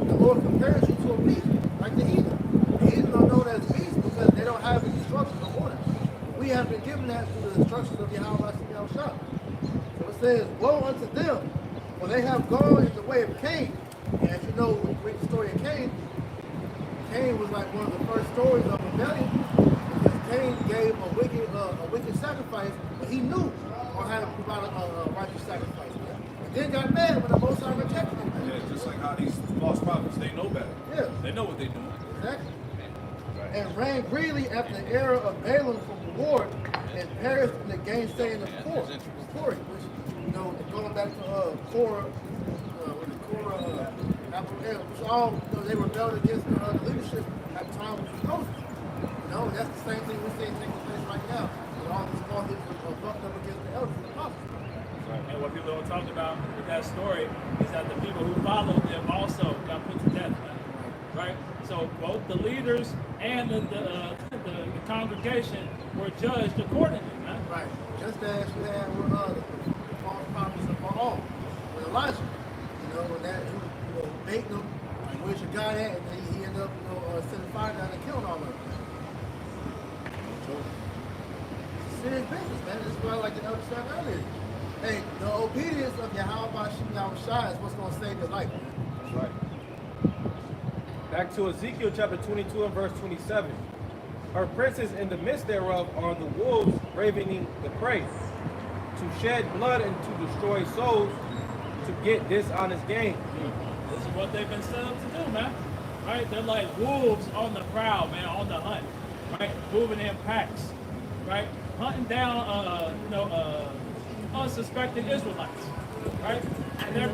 the Lord compares you to a beast, like the heathen. The heathen don't know that as beasts because they don't have the instructions of order. We have been given that through the instructions of Yahweh B'Shem Yahushua. So it says, woe unto them, for they have gone in the way of Cain. And as you know, when you read the story of Cain was like one of the first stories of rebellion, because Cain gave a wicked sacrifice, but he knew on how to provide a righteous sacrifice. And then got mad when the Most High rejected him. Yeah, just like how these false prophets, they know better. Yeah. They know what they're doing. Exactly. And ran greedily after the error of Balaam from the Lord, and perished in the gainsaying of Korah, which, going back to Korah, which all, they rebelled against the leadership at the time of Moses. That's the same thing we're seeing taking place right now. All these false leaders are bucked up against the elders and the apostles. And what people don't talk about with that story is that the people who followed them also got put to death, right? So both the leaders and the congregation were judged accordingly, man. Right. Just as you had with the false prophets of Baal, with Elijah. When that he was baiting them, like, where's your guy at? And then he ended up, setting fire down and killing all of them. Serious business, man. This is why I like the elder said earlier. Hey, the obedience of Yahweh Shai is what's going to save your life, man. That's right. Back to Ezekiel chapter 22 and verse 27. Her princes in the midst thereof are the wolves ravening the prey, to shed blood and to destroy souls, to get dishonest gain. This is what they've been set up to do, man. Right? They're like wolves on the prowl, man, on the hunt. Right? Moving in packs. Right? Hunting down, unsuspecting Israelites. Right? And they're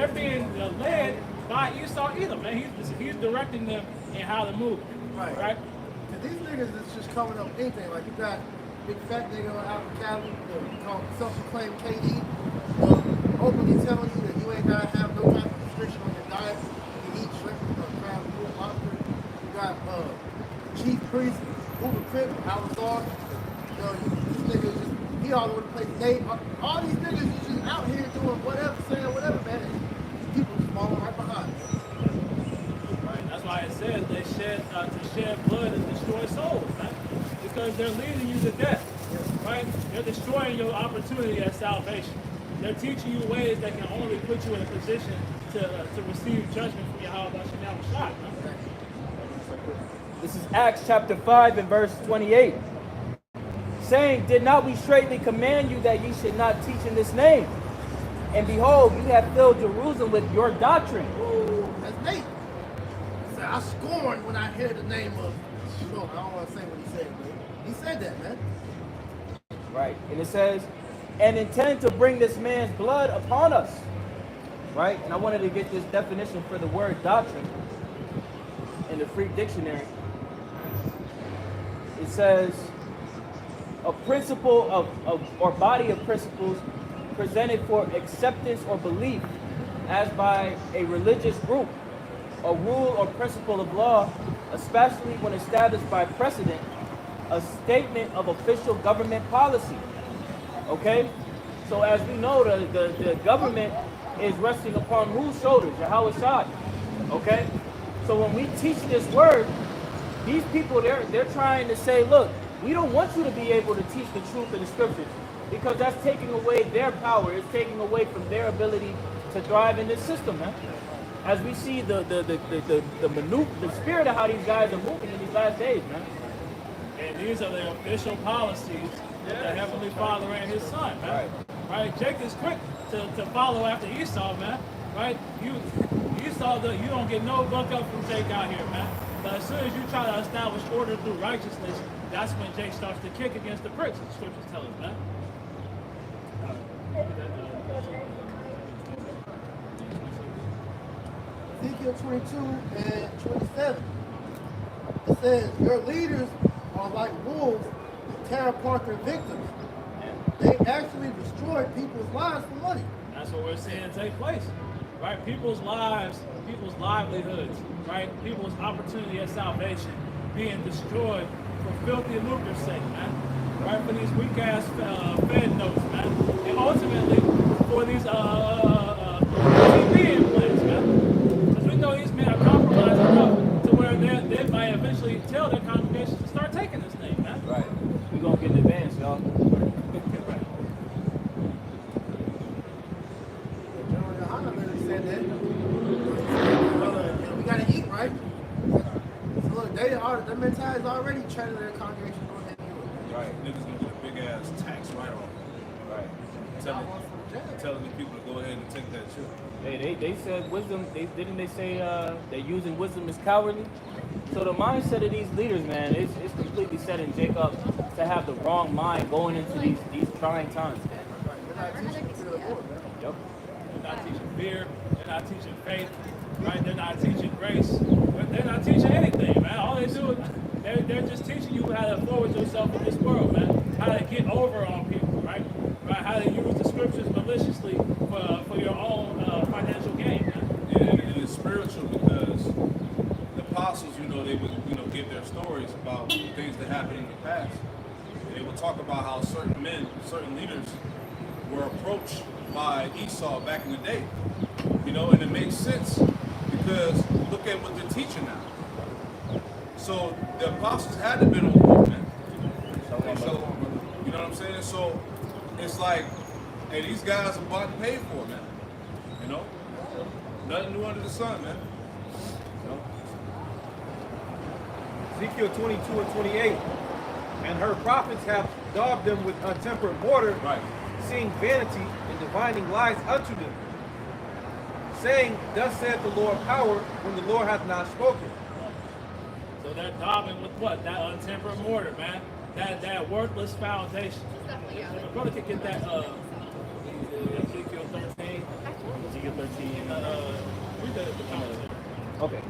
being led by Esau Edom, man. He's directing them in how to move. Right? And these niggas is just coming up with anything. Like, you got big fat nigga out in Cali, called self-proclaimed KD, openly telling you that you ain't gotta have no type of restriction on your diet. You can eat shrimp, crab, pool, lobster. You got chief priest, Uber Crip, Alizar. These niggas just, he all over the place. All these niggas is just out here doing whatever, saying whatever, man. And people just falling right behind. Right. That's why it says they shed to shed blood and destroy souls, man. Because they're leading you to death. Right? They're destroying your opportunity at salvation. They're teaching you ways that can only put you in a position to receive judgment from Yahweh Shai. This is Acts chapter 5 and verse 28. Saying, did not we straightly command you that ye should not teach in this name? And behold, you have filled Jerusalem with your doctrine. Ooh, that's Nate. He said, I scorn when I hear the name of, I don't want to say what he said, but he said that, man. Right. And it says, and intend to bring this man's blood upon us. Right? And I wanted to get this definition for the word doctrine in the Free Dictionary. It says, a principle or body of principles presented for acceptance or belief as by a religious group, a rule or principle of law, especially when established by precedent, a statement of official government policy. Okay? So as we know, the government is resting upon whose shoulders? Yahweh Shai. Okay? So when we teach this word, these people, they're trying to say, look, we don't want you to be able to teach the truth in the scriptures because that's taking away their power. It's taking away from their ability to thrive in this system, man. As we see the spirit of how these guys are moving in these last days, man. And these are the official policies of the Heavenly Father and His Son, man. Right? Jake is quick to follow after Esau, man. Right? Esau, you don't get no buck up from Jake out here, man. But as soon as you try to establish order through righteousness, that's when Jake starts to kick against the pricks, the scriptures tell us, man. Ezekiel 22 and 27. It says, your leaders are like wolves that tear apart their victims. They actually destroy people's lives for money. That's what we're seeing take place. Right? People's lives, people's livelihoods, right? People's opportunity at salvation being destroyed for filthy lucre's sake, man. Right? For these weak ass Fed notes, man. And ultimately for these TV implants, man. Because we know these men are compromised enough to where they might eventually tell their congregations to start taking this thing, man. Right. We're going to get in advance, y'all. Said that. We gotta eat, right? So look, their mentality is already training their congregation to go ahead and do it. Right. Niggas gonna get a big ass tax write-off. Right. Telling the people to go ahead and take that shit. Hey, they said wisdom, didn't they say that using wisdom is cowardly? So the mindset of these leaders, man, it's completely setting Jake up to have the wrong mind going into these trying times. They're not teaching to the Lord, man. Yep. They're not teaching fear. They're not teaching faith. Right? They're not teaching grace. They're not teaching anything, man. All they do is they're just teaching you how to forward yourself in this world, man. How to get over on people, right? Right? How to use the scriptures maliciously for your own financial gain, man. Yeah, and it's spiritual because the apostles, they would, give their stories about things that happened in the past. And they would talk about how certain men, certain leaders were approached by Esau back in the day. And it makes sense what they're teaching now. So the apostles had to have been on board, man. You know what I'm saying? So it's like, hey, these guys are bought and paid for, man. You know? Nothing new under the sun, man. You know? Ezekiel 22 and 28. And her prophets have daubed them with untempered mortar, Right. seeing vanity and divining lies unto them, saying, thus saith the Lord power, when the Lord hath not spoken. So they're daubing with what? That untempered mortar, man. That worthless foundation. If brother could get that Ezekiel 13. Ezekiel 13. Read the commentary. Okay.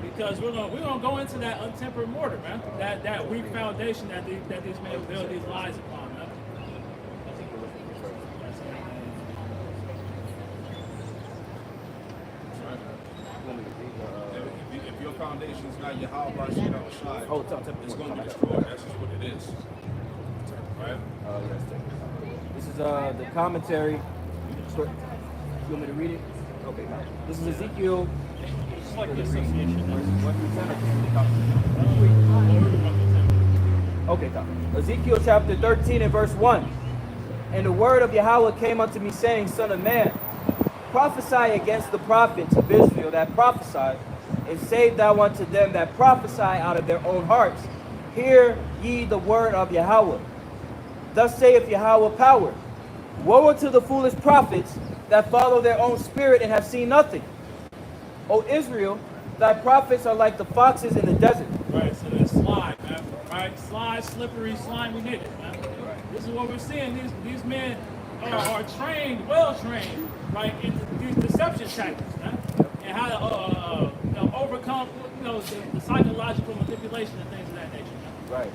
Because we're gonna go into that untempered mortar, man. That weak foundation that these men build these lies upon, man. If your foundation is not Yahweh, it's going to be destroyed. That's just what it is. Right? This is the commentary. You want me to read it? Okay. This is Ezekiel. It's like the association. Okay, Ezekiel chapter 13 and verse 1. And the word of Yahweh came unto me, saying, Son of man, prophesy against the prophets of Israel that prophesy, and say thou unto them that prophesy out of their own hearts, hear ye the word of Yahweh. Thus saith Yahweh power, woe unto the foolish prophets that follow their own spirit and have seen nothing. O Israel, thy prophets are like the foxes in the desert. Right, so there's slide, man. Right, slide, slippery, slimy niggas, man. This is what we're seeing. These men are trained, well trained, right, in these deception tactics, man, and how to overcome, the psychological manipulation and things of that nature, man. Right.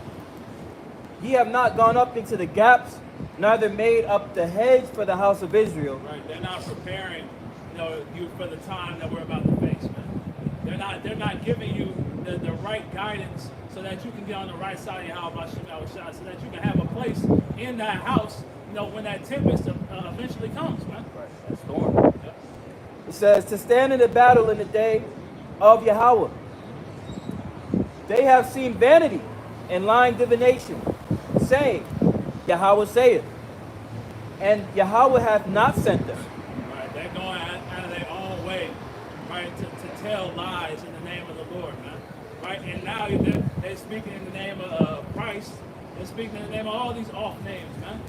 Ye have not gone up into the gaps, neither made up the hedge for the house of Israel. Right, they're not preparing, you for the time that we're about to face, man. They're not giving you the right guidance so that you can get on the right side of Yahweh so that you can have a place in that house, when that tempest eventually comes, man. Right. That storm. Yep. It says, to stand in the battle in the day of Yahweh. They have seen vanity and lying divination, saying, Yahweh saith, and Yahweh hath not sent them. Right, they're going out of their own way, right, to tell lies in the name of the Lord, man. Right, and now they're speaking in the name of Christ. They're speaking in the name of all these off names, man.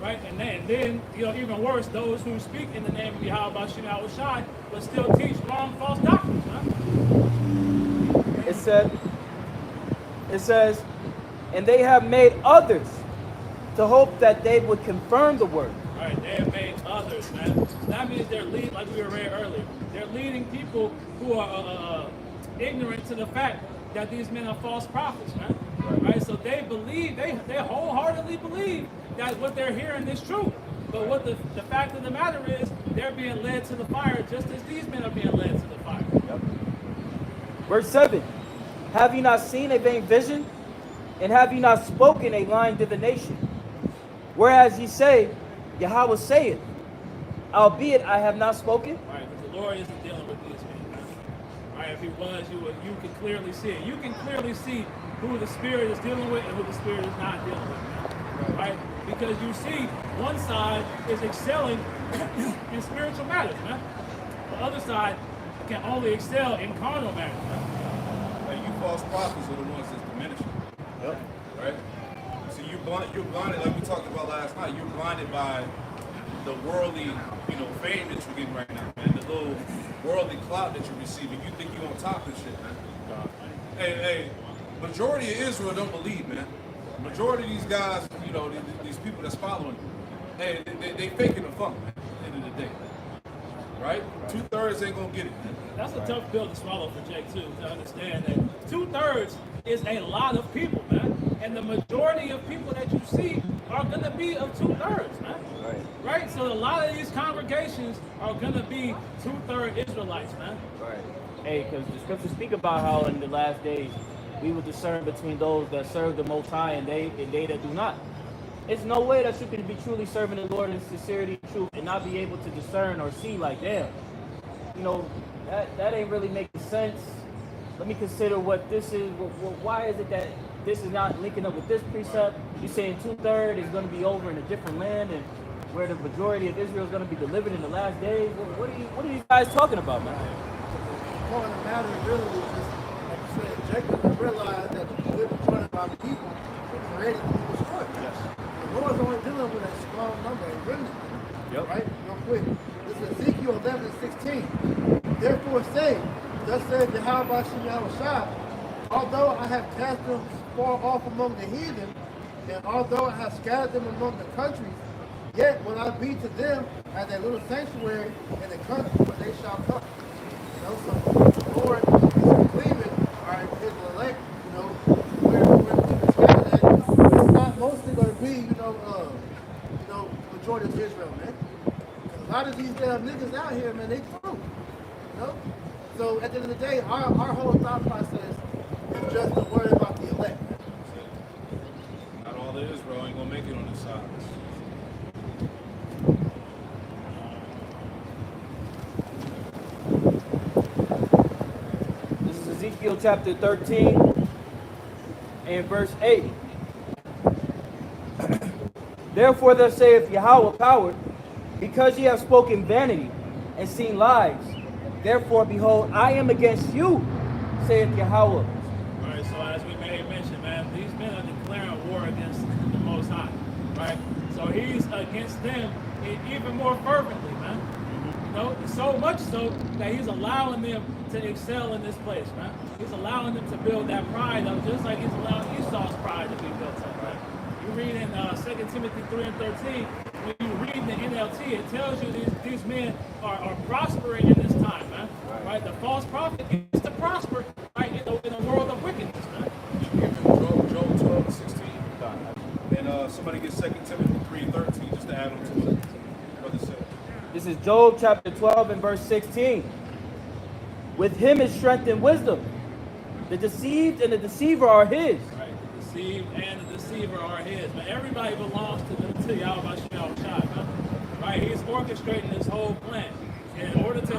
Right, and then even worse, those who speak in the name of Yahweh Shai but still teach wrong, false doctrines, man. It says, and they have made others to hope that they would confirm the word. Right, they have made others, man. That means they're leading, like we read earlier, they're leading people who are ignorant to the fact that these men are false prophets, man. Right, so they believe, they wholeheartedly believe that what they're hearing is true. But what the fact of the matter is, they're being led to the fire just as these men are being led to the fire. Yep. Verse 7. Have ye not seen a vain vision? And have ye not spoken a lying divination? Whereas ye say, Yahweh saith, albeit I have not spoken. Right, because the Lord isn't dealing with these men, man. Right, if he was, you can clearly see it. You can clearly see who the Spirit is dealing with and who the Spirit is not dealing with, man. Right? Because you see, one side is excelling in spiritual matters, man. The other side can only excel in carnal matters, man. And you false prophets are the ones that's diminishing. Yep. Right? So you're blinded, like we talked about last night, you're blinded by the worldly, fame that you're getting right now, man. The little worldly clout that you're receiving. You think you're on top of shit, man. Hey, majority of Israel don't believe, man. Majority of these guys, these people that's following, hey, they faking the funk, man, at the end of the day. Right? 2/3 ain't gonna get it, man. That's a tough pill to swallow for Jake, too, to understand that 2/3 is a lot of people, man. And the majority of people that you see are going to be of 2/3, man. Right? So a lot of these congregations are going to be 2/3 Israelites, man. Right. Hey, because the scriptures speak about how in the last days we will discern between those that serve the Most High and they that do not. It's no way that you can be truly serving the Lord in sincerity and truth and not be able to discern or see like, damn, that ain't really making sense. Let me consider what this is. Why is it that this is not linking up with this precept? You're saying 2/3 is going to be over in a different land, and where the majority of Israel is going to be delivered in the last days. What are you guys talking about, man? The point of the matter really is just, like you said, Jacob realized that the good majority of our people were created to be destroyed. Yes. The Lord's only dealing with a small number, a remnant. Yep. Right? Real quick. This is Ezekiel 11:16. Therefore say, thus saith Yahweh Shai, although I have cast them far off among the heathen, and although I have scattered them among the countries, yet will I be to them as a little sanctuary in the country where they shall come. You know, so the Lord is claiming, all right, his elect, you know, where people scattered at, it's not mostly going to be, majority of Israel, man. A lot of these damn niggas out here, man, they true. You know? So at the end of the day, our whole thought process is just to worry about the elect. Not all of Israel ain't gonna make it on this side. This is Ezekiel chapter 13 and verse 8. Therefore thus saith Yahweh power, because ye have spoken vanity and seen lies, therefore behold, I am against you, saith Yahweh. All right, so as we made mention, man, these men are declaring war against the Most High, right? So he's against them even more fervently, man. You know, so much so that he's allowing them to excel in this place, man. He's allowing them to build that pride up, just like he's allowing Esau's pride to be built up, right? You read in 2 Timothy 3 and 13, when you read the NLT, it tells you these men are prospering in this time, man. Right? The false prophet is to prosper, right, in a world of wickedness, man. Job 12 and 16. And somebody get 2 Timothy 3 and 13 just to add on to it. Brother said. This is Job chapter 12 and verse 16. With him is strength and wisdom. The deceived and the deceiver are his. Right? The deceived and the deceiver are his. But everybody belongs to Yahweh Shai, man. Right? He's orchestrating this whole plan. In order to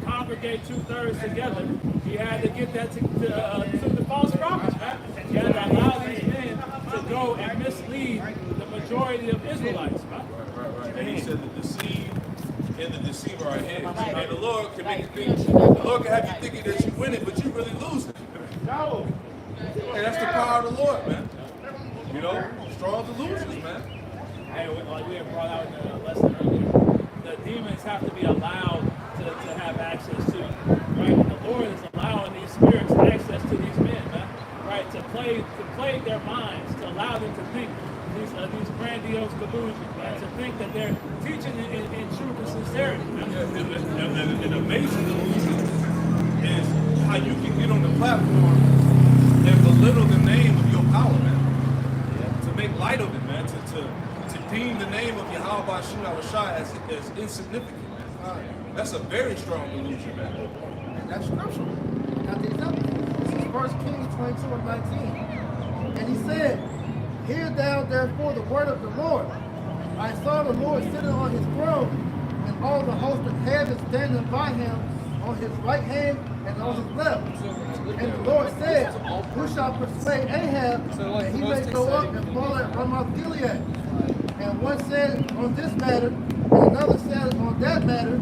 congregate 2/3 together, he had to get that to the false prophets, right? He had to allow these men to go and mislead the majority of Israelites, right? Right. And he said the deceived and the deceiver are his. And the Lord can make you think, the Lord can have you thinking that you win it, but you really lose it. No. And that's the power of the Lord, man. You know, strong delusions, man. Hey, like we had brought out in the lesson earlier, the demons have to be allowed to have access to you, right? The Lord is allowing these spirits access to these men, man, right? To plague their minds, to allow them to think these grandiose delusions, man, to think that they're teaching in truth and sincerity. And an amazing delusion is how you can get on the platform and belittle the name of your power, man. To make light of it, man. To deem the name of Yahweh Shai as insignificant, man. That's a very strong delusion, man. And that's scriptural. Got the example. This is 1 Kings 22 and 19. And he said, hear thou therefore the word of the Lord. I saw the Lord sitting on his throne, and all the host of heaven standing by him on his right hand and on his left. And the Lord said, who shall persuade Ahab that he may go up and fall at Ramoth Gilead? And one said on this matter, and another said on that matter.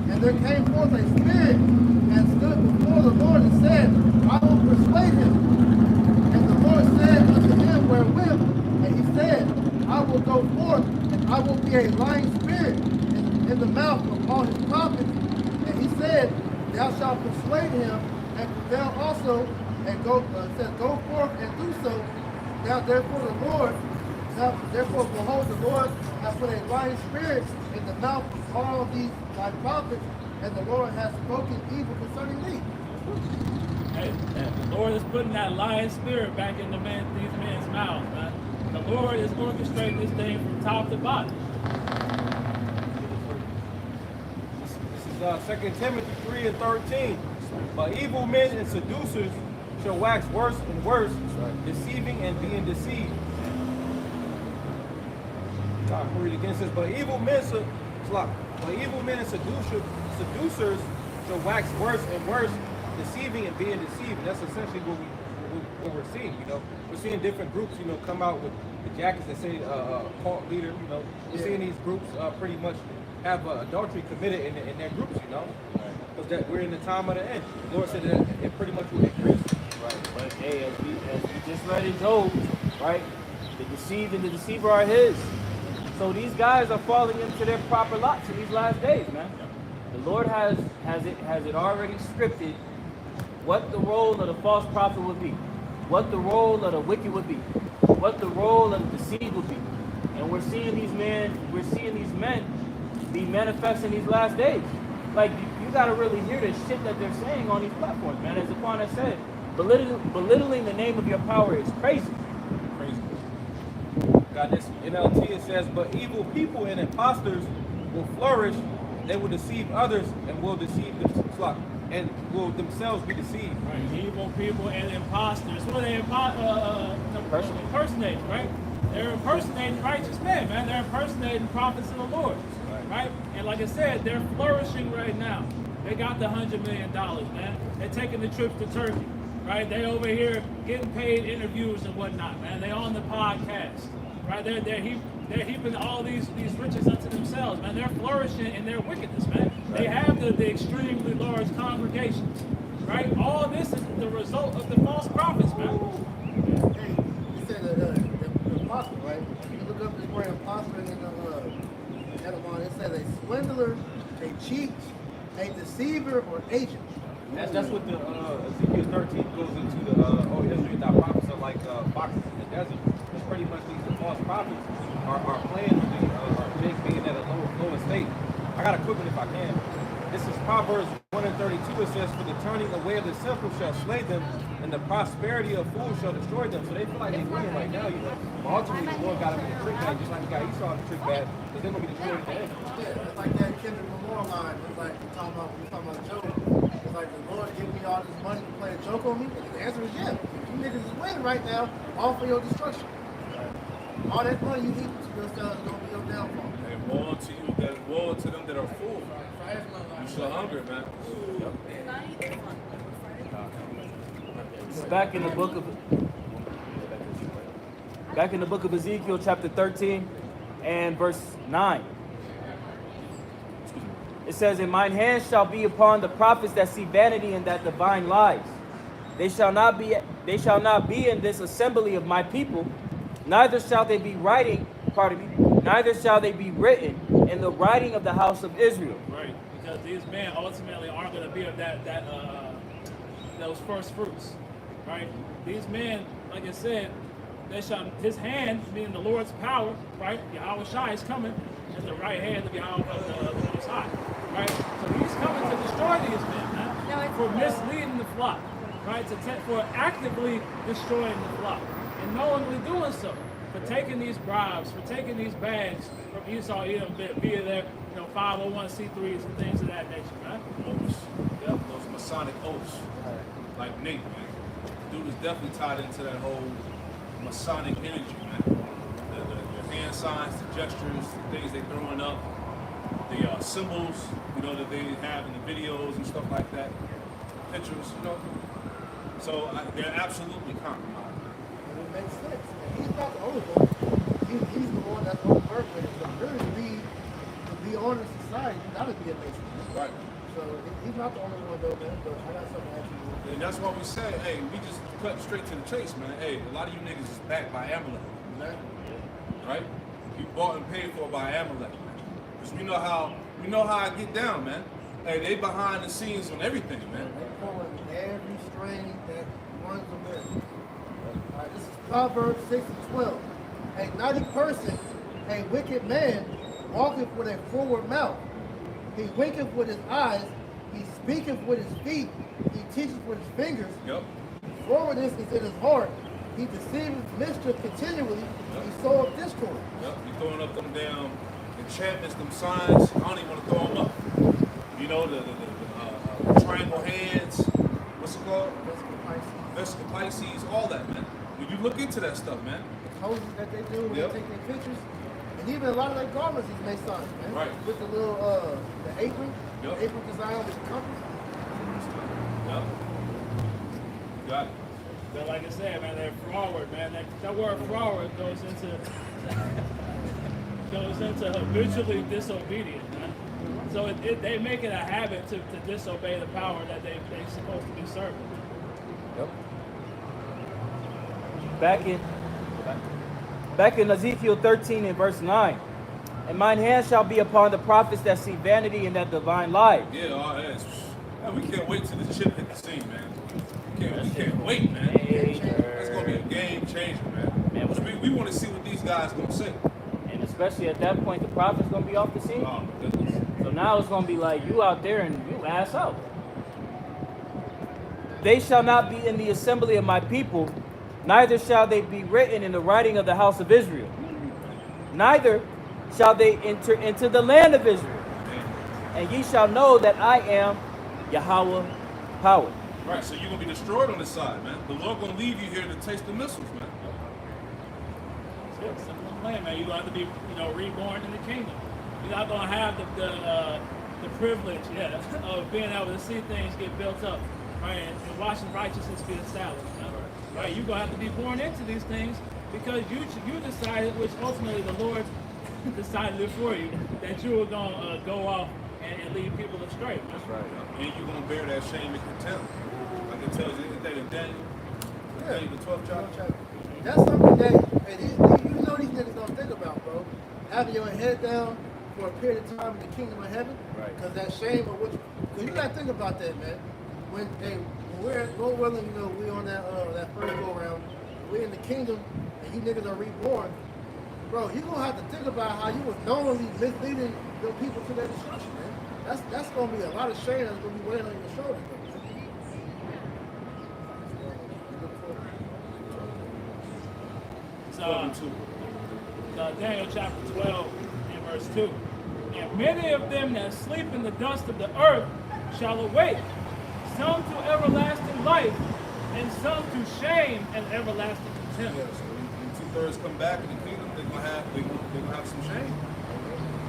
And there came forth a spirit and stood before the Lord and said, I will persuade him. And the Lord said unto him, wherewith? And he said, I will go forth, and I will be a lying spirit in the mouth of all his prophets. And he said, thou shalt persuade him, and thou also, and go forth and do so. Now therefore behold, the Lord hath put a lying spirit in the mouth of all these thy prophets, and the Lord has spoken evil concerning thee. Hey, the Lord is putting that lying spirit back in these men's mouths, man. The Lord is orchestrating this thing from top to bottom. This is 2 Timothy 3 and 13. But evil men and seducers shall wax worse and worse, deceiving and being deceived. I'll read against this. But evil men and seducers shall wax worse and worse, deceiving and being deceived. And that's essentially what we're seeing. You know, we're seeing different groups, you know, come out with the jackets that say cult leader. You know, we're seeing these groups pretty much have adultery committed in their groups. You know, because that we're in the time of the end. The Lord said that it pretty much will increase. Right. But hey, as we just read in Job, right? The deceived and the deceiver are his. So these guys are falling into their proper lots in these last days, man. The Lord has it already scripted what the role of the false prophet would be, what the role of the wicked would be, what the role of the deceived would be. And we're seeing these men be manifest in these last days. Like you gotta really hear the shit that they're saying on these platforms, man. As Aquan has said, belittling the name of your power is crazy. God, this NLT it says, but evil people and imposters will flourish. They will deceive others and will deceive themselves and will themselves be deceived. Right. Evil people and imposters. What are they impersonating, right? They're impersonating righteous men, man. They're impersonating prophets of the Lord, right? And like I said, they're flourishing right now. They got the $100 million, man. They're taking the trips to Turkey, right? They over here getting paid interviews and whatnot, man. They on the podcast, right? They're heaping all these riches unto themselves, man. They're flourishing in their wickedness, man. They have the extremely large congregations, right? All this is the result of the false prophets, man. Hey, you said the apostle, right? You look up this word apostle in the Edamon, it says a swindler, a cheat, a deceiver, or agent. That's what the Ezekiel 13 goes into the Israel that prophets are like foxes in the desert. It's pretty much these false prophets are playing with the big being at a lower state. I got a quick one if I can. This is Proverbs 1 and 32. It says, for the turning away of the simple shall slay them, and the prosperity of fools shall destroy them. So they feel like they're winning right now, you know. But ultimately, the Lord got them in the trick bag, just like he got Esau in the trick bag, because they're going to be destroyed at the end. Yeah, it's like that Kendrick Lamar line. It's like we talking about Joe. It's like the Lord give me all this money to play a joke on me. And the answer is yes. You niggas is winning right now, all for your destruction. All that money you heap to yourself is gonna be your downfall. And woe unto you that woe to them that are full. You shall hunger, man. It's back in the book of Ezekiel, chapter 13 and verse 9. It says, and mine hand shall be upon the prophets that see vanity and that divine lies. They shall not be in this assembly of my people, neither shall they be neither shall they be written in the writing of the house of Israel. Right, because these men ultimately aren't going to be of those first fruits, right? These men, like I said, his hand, meaning the Lord's power, right? Yahweh Shai is coming as the right hand of Yahweh of the Most High, right? So he's coming to destroy these men, man, for misleading the flock, right? For actively destroying the flock and knowingly doing so. For taking these bribes, for taking these bags from Esau, Edom, via their 501c3s and things of that nature, man. Oaths. Yep, those Masonic oaths. Like Nate, man. Dude is definitely tied into that whole Masonic energy, man. The hand signs, the gestures, the things they throwing up, the symbols, that they have in the videos and stuff like that, pictures, So they're absolutely compromised. And it makes sense. And he's not the only one. He's the one that's on earth with it. But really, to be on in society, you gotta be a Mason. Right. So he's not the only one though, man. But I got something to ask you. And that's why we say, hey, we just cut straight to the chase, man. Hey, a lot of you niggas is backed by Amalek. Right? You bought and paid for by Amalek. Because we know how I get down, man. Hey, they behind the scenes on everything, man. They're pulling every string that runs America. All right, this is Proverbs 6 and 12. A naughty person, a wicked man, walketh with a forward mouth. He winketh with his eyes. He speaketh with his feet. He teacheth with his fingers. Yep. Forwardness is in his heart. He deceiveth mischief continually. Yep. He soweth discord. Yep. You throwing up them damn enchantments, them signs. I don't even want to throw them up. The triangle hands. What's it called? Vesica Pisces. All that, man. When you look into that stuff, man. The poses that they do when they take their pictures. And even a lot of their garments is Masonic, man. Right. With the little, the apron. Yep. The apron design with the compass. got it. But like I said, man, they're forward, man. That word forward goes into habitually disobedient, man. So they make it a habit to disobey the power that they're supposed to be serving. Yep. Back in Ezekiel 13 and verse 9. And mine hand shall be upon the prophets that see vanity and that divine lies. Yeah, all that. Man, we can't wait till the chip hit the scene, man. We can't wait, man. That's gonna be a game changer, man. We want to see what these guys gonna say. And especially at that point, the prophet's gonna be off the scene. Oh my goodness. So now it's gonna be like you out there and you ass out. They shall not be in the assembly of my people, neither shall they be written in the writing of the house of Israel. Neither shall they enter into the land of Israel. And ye shall know that I am Yahweh power. Right, so you're gonna be destroyed on this side, man. The Lord gonna leave you here to taste the missiles, man. That's it. Simple and plain, man. You're gonna have to be, reborn in the kingdom. You're not gonna have the privilege, of being able to see things get built up, right, and watching righteousness be established. Right, you're gonna have to be born into these things because you decided, which ultimately the Lord decided it for you, that you were gonna go off and lead people astray. That's right. And you're gonna bear that shame and contempt. Like it tells you that in Daniel, the 12th chapter. That's something that these niggas don't think about, bro. Having your head down for a period of time in the kingdom of heaven. Right. Because that shame of what you gotta think about that, man. When we're Lord willing, we on that first go round, we're in the kingdom and you niggas are reborn, bro, you gonna have to think about how you was knowingly misleading your people to their destruction, man. That's gonna be a lot of shame that's gonna be weighing on your shoulders, bro. Daniel chapter 12 and verse 2. And many of them that sleep in the dust of the earth shall awake, some to everlasting life, and some to shame and everlasting contempt. Yeah, so when 2/3 come back in the kingdom, they're gonna have some shame.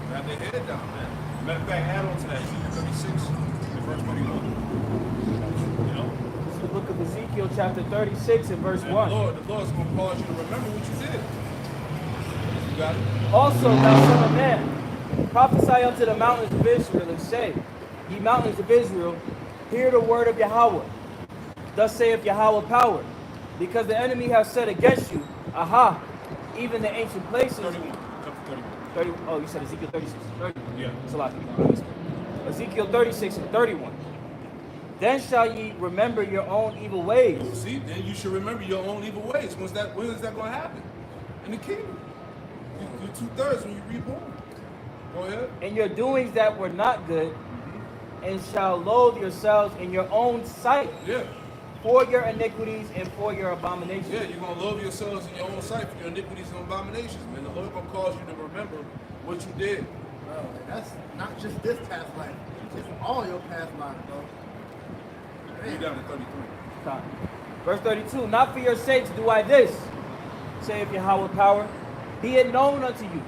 They have their head down, man. Matter of fact, add on to that, Ezekiel 36 and verse 21. It's the book of Ezekiel chapter 36 and verse 1. The Lord's gonna cause you to remember what you did. You got it? Also, thou son of man, prophesy unto the mountains of Israel, and say, Ye mountains of Israel, hear the word of Yahweh. Thus saith Yahweh power, because the enemy has said against you, Aha, even the ancient places. 31. Chapter 31. 30, oh, you said Ezekiel 36 and 31. Yeah. That's a lot. Ezekiel 36 and 31. Then shall ye remember your own evil ways. See, then you should remember your own evil ways. When is that going to happen? In the kingdom. You're 2/3 when you reborn. Go ahead. And your doings that were not good, and shall loathe yourselves in your own sight Yeah. for your iniquities and for your abominations. Yeah, you're going to love yourselves in your own sight for your iniquities and abominations, man. The Lord going to cause you to remember what you did. Bro, and that's not just this past life. It's all your past lives, bro. You Man. down to 33. Time. Verse 32, Not for your sakes do I this, saith Yahweh power, be it known unto you.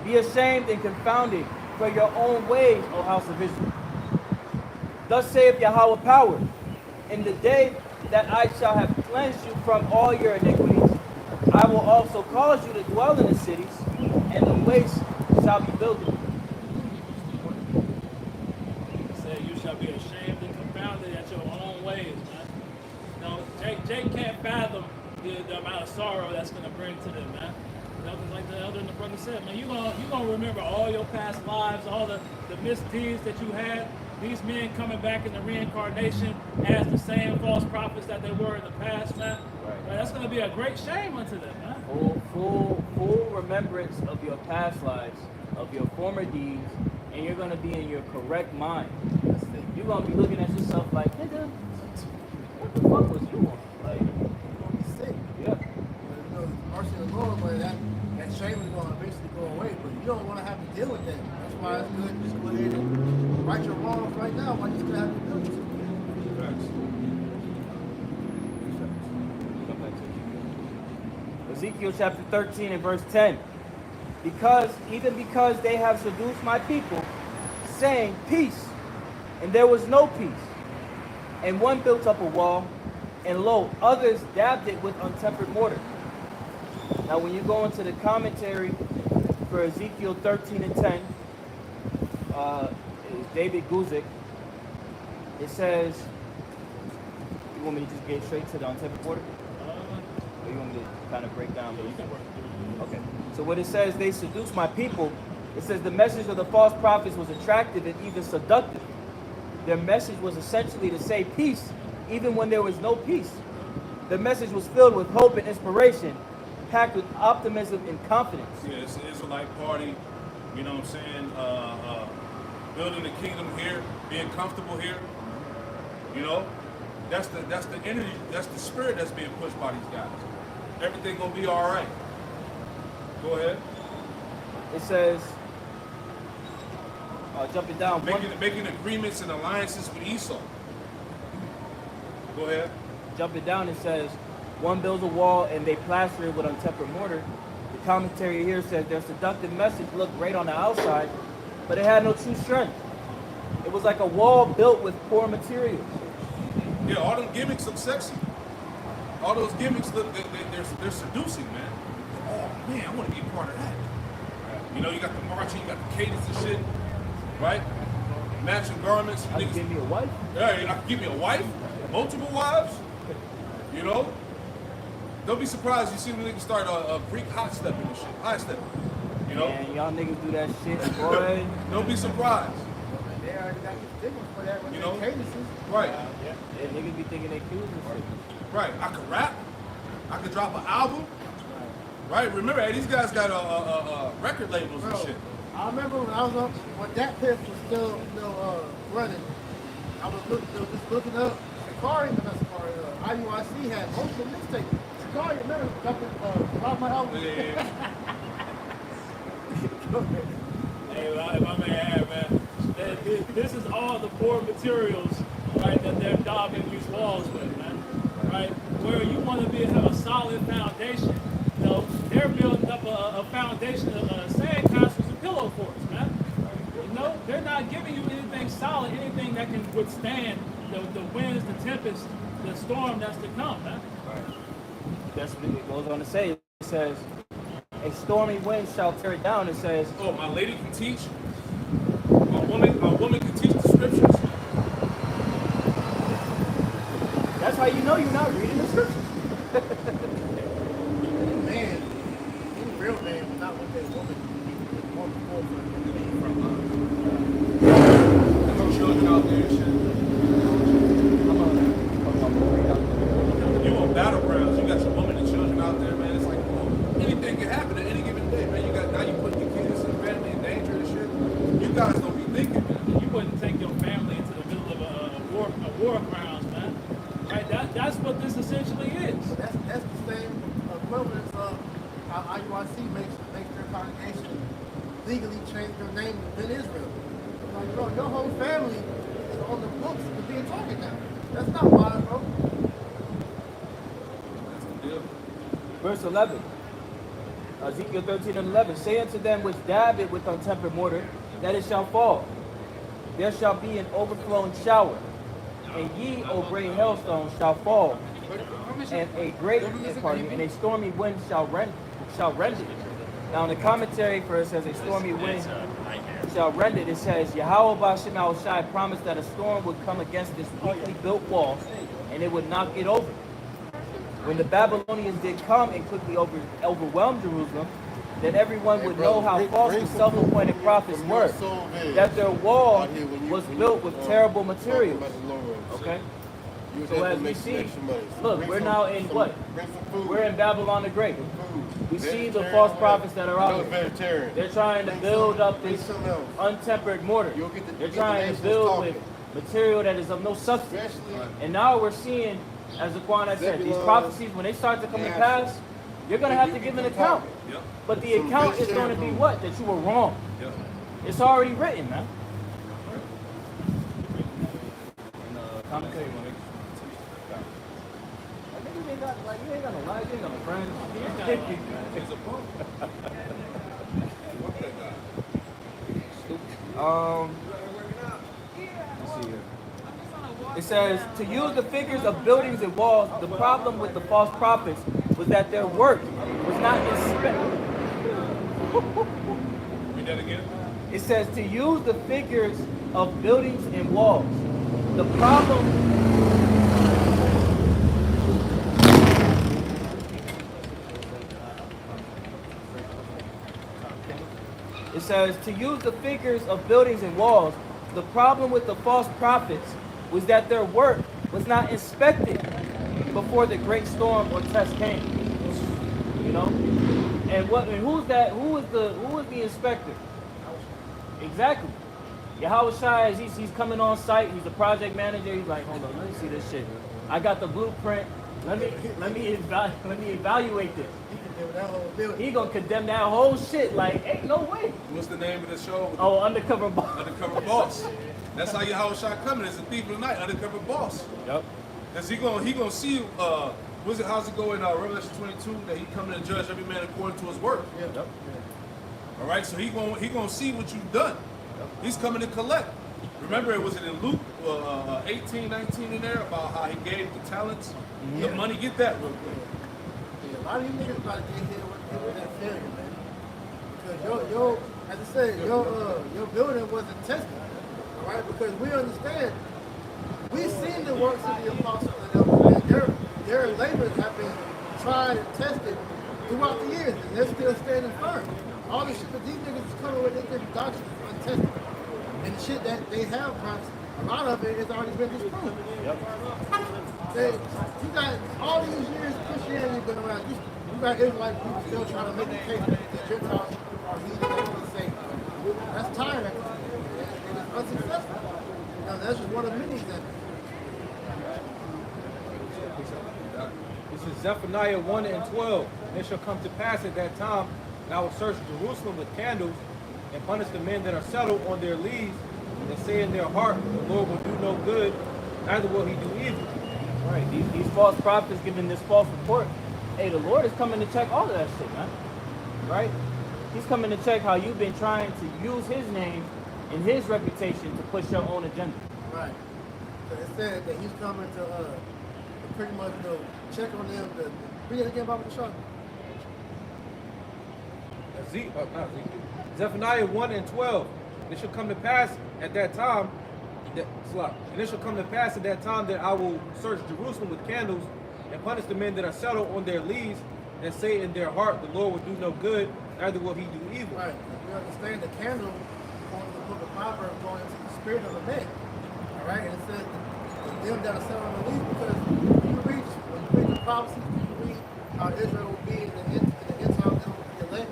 Be ashamed and confounded for your own ways, O house of Israel. Thus saith Yahweh power, in the day that I shall have cleansed you from all your iniquities, I will also cause you to dwell in the cities, and the wastes shall be built. Say you shall be ashamed and confounded at your own ways, man. Jake can't fathom the amount of sorrow that's going to bring to them, man. Like the elder and the brother said, man, you're gonna remember all your past lives, all the misdeeds that you had. These men coming back in the reincarnation as the same false prophets that they were in the past, man. Right. That's going to be a great shame unto them, man. Full remembrance of your past lives, of your former deeds, and you're going to be in your correct mind. You're going to be looking at yourself like, nigga, what the fuck was you on? Like, You're gonna be sick. yeah. Mercy of the Lord, but that shame is going to eventually go away. But you don't want to have to deal with that. That's why it's good to just go ahead and right your wrongs right now while you still have to deal with it. Ezekiel chapter 13 and verse 10. Because they have seduced my people, saying, Peace, and there was no peace. And one built up a wall, and lo, others dabbed it with untempered mortar. Now, when you go into the commentary for Ezekiel 13 and 10, it's David Guzik, it says, you want me to just get straight to the untempered mortar? Or you want me to kind of break down? Okay. So what it says, they seduced my people. It says the message of the false prophets was attractive and even seductive. Their message was essentially to say peace, even when there was no peace. The message was filled with hope and inspiration, packed with optimism and confidence. Yeah, it's an Israelite party, you know what I'm saying? Building the kingdom here, being comfortable here. You know? That's the energy, that's the spirit that's being pushed by these guys. Everything gonna be all right. Go ahead. It says, jumping down, Making agreements and alliances with Esau. Go ahead. jumping down, it says, one builds a wall and they plaster it with untempered mortar. The commentary here says their seductive message looked great on the outside, but it had no true strength. It was like a wall built with poor materials. Yeah, all them gimmicks look sexy. All those gimmicks look, they're seducing, man. Oh man, I want to be a part of that. You know, you got the marching, you got the cadence and shit, right? Matching garments. I can give me a wife. Yeah, I can give me a wife, multiple wives. You know, don't be surprised you see the niggas start a Greek hot stepping and shit, high stepping. You know, Man, y'all niggas do that shit, boy. don't be surprised. They already got the stigma for that with You their know? cadences. Right, Yeah, niggas be thinking they cute and shit. right. I could rap. I could drop an album. Right. Remember, hey, these guys got record labels and Bro, shit. I remember when I was up, when that piff was still running, I was just looking up. Sakari, not Sakari, IUIC had most of the mixtapes. Sakari, remember, dropped my album. Yeah. Hey, if I may add, man, this is all the poor materials, right, that they're daubing these walls with, man. Right? Where you want to have a solid foundation. You know, they're building up a foundation of sandcastles and pillow forts, man. You know, they're not giving you anything solid, anything that can withstand the winds, the tempest, the storm that's to come, man. That's what it goes on to say. It says, a stormy wind shall tear it down. It says, Oh, my lady can teach. My woman can teach the scriptures. that's how you know you're not reading the scriptures. Man, any real man is not what that woman on the forefront. There's no children out there and shit. You on battlegrounds, you got your woman and children out there, man. It's like, anything can happen at any given day, man. Now you putting your kids and family in danger and shit. You guys don't be thinking, man. You wouldn't take your family into the middle of a war grounds, man. Right? That's what this essentially is. That's the same equivalence of how IUIC makes their congregation legally change their name within Israel. Like, bro, your whole family is on the books to be a target now. That's not why, bro. That's the deal. Verse 11. Ezekiel 13 and 11. Say unto them which dab it with untempered mortar, that it shall fall. There shall be an overflowing shower. And ye, O great hailstones, shall fall. And a stormy wind shall rend it. Now in the commentary for it says a stormy wind shall rend it. It says Yahweh B'Shem Yahushai promised that a storm would come against this weakly built wall and it would knock it over. When the Babylonians did come and quickly overwhelm Jerusalem, then everyone would know how false the self-appointed prophets were, that their wall was built with terrible materials. Okay? So as we see, look, we're now in what? We're in Babylon the Great. We see the false prophets that are out there. They're trying to build up this untempered mortar. They're trying to build with material that is of no substance. And now we're seeing, as the Quan had said, these prophecies, when they start to come to pass, you're going to have to give an account. Yep. But the account is going to be what? That you were wrong. Yep. It's already written, man. Commentary. You ain't got no life, you ain't got no friends. He's a punk. Fuck that guy. Let's see here. It says, to use the figures of buildings and walls, the problem with the false prophets was that their work was not inspected. Read that again. It says, to use the figures of buildings and walls. The problem It says, to use the figures of buildings and walls, the problem with the false prophets was that their work was not inspected before the great storm or test came. You know? And who's that? Who is the inspector? Exactly. Yahweh Shai, he's coming on site, he's a project manager, he's like, hold on, let me see this shit. I got the blueprint. Let me evaluate this. He gonna condemn that whole shit. Like, ain't no way. What's the name of the show? Oh, Undercover Boss. Undercover Boss. That's how Yahweh Shai coming. It's a thief of the night, undercover boss. Yep. Cause he gonna see how's it go in Revelation 22 that he coming to judge every man according to his work. Yep. All right, so he gonna see what you've done. He's coming to collect. Remember, it was in Luke 18, 19 in there about how he gave the talents, the money. Get that real quick. Yeah, a lot of you niggas about to get hit with that failure, man. Because your as I said, your building wasn't tested. All right, because we understand. We've seen the works of the apostles and elders, man. Their labors have been tried and tested throughout the years, and they're still standing firm. All the shit that these niggas is coming with, they different doctrines is untested. And the shit that they have, a lot of it has already been disproved. Yep. You got all these years Christianity been around. You got Israelite people still trying to make the case that the Gentiles are heathens and saved. That's tired of it. And it's unsuccessful. You know, that's just one of many examples. This is Zephaniah 1 and 12. And it shall come to pass at that time that I will search Jerusalem with candles and punish the men that are settled on their leaves and say in their heart, the Lord will do no good, neither will he do evil. Right. These false prophets giving this false report. Hey, the Lord is coming to check all of that shit, man. Right? He's coming to check how you've been trying to use his name and his reputation to push your own agenda. Right. So it said that he's coming to pretty much check on them. Read it again, Baba Kishar. Zephaniah 1 and 12. And it shall come to pass at that time that and it shall come to pass at that time that I will search Jerusalem with candles and punish the men that are settled on their leaves and say in their heart, the Lord will do no good, neither will he do evil. Right. We understand the candle on the book of Proverbs going into the spirit of a man. All right. And it says them that are settled on the leaves, because when you read the prophecies, you read how Israel will be in the end time, they will be elect.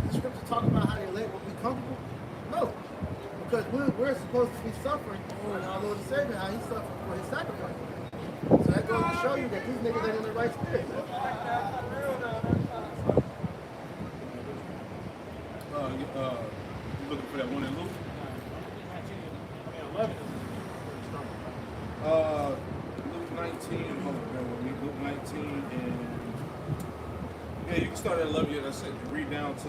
The scripture talk about how the elect will be comfortable. No. Because we're supposed to be suffering for our Lord and Savior, how he suffered for his sacrifice. So that goes to show you that these niggas ain't in the right spirit. You looking for that one in Luke? 11. Luke 19. Hold on, bear with me. Luke 19 and yeah, you can start at 11. Yeah, that's it. Read down to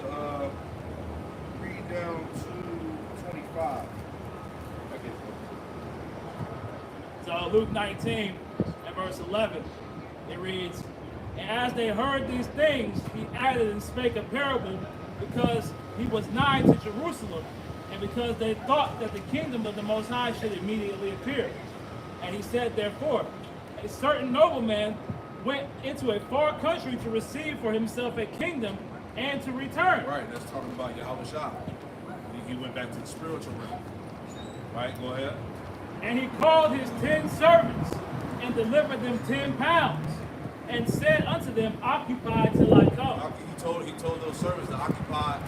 25. So Luke 19 and verse 11, it reads, and as they heard these things, he added and spake a parable, because he was nigh to Jerusalem, and because they thought that the kingdom of the Most High should immediately appear. And he said, therefore, a certain nobleman went into a far country to receive for himself a kingdom and to return. Right, that's talking about Yahweh Shai. He went back to the spiritual realm. Right, go ahead. And he called his 10 servants and delivered them 10 pounds and said unto them, occupy till I come. He told those servants to occupy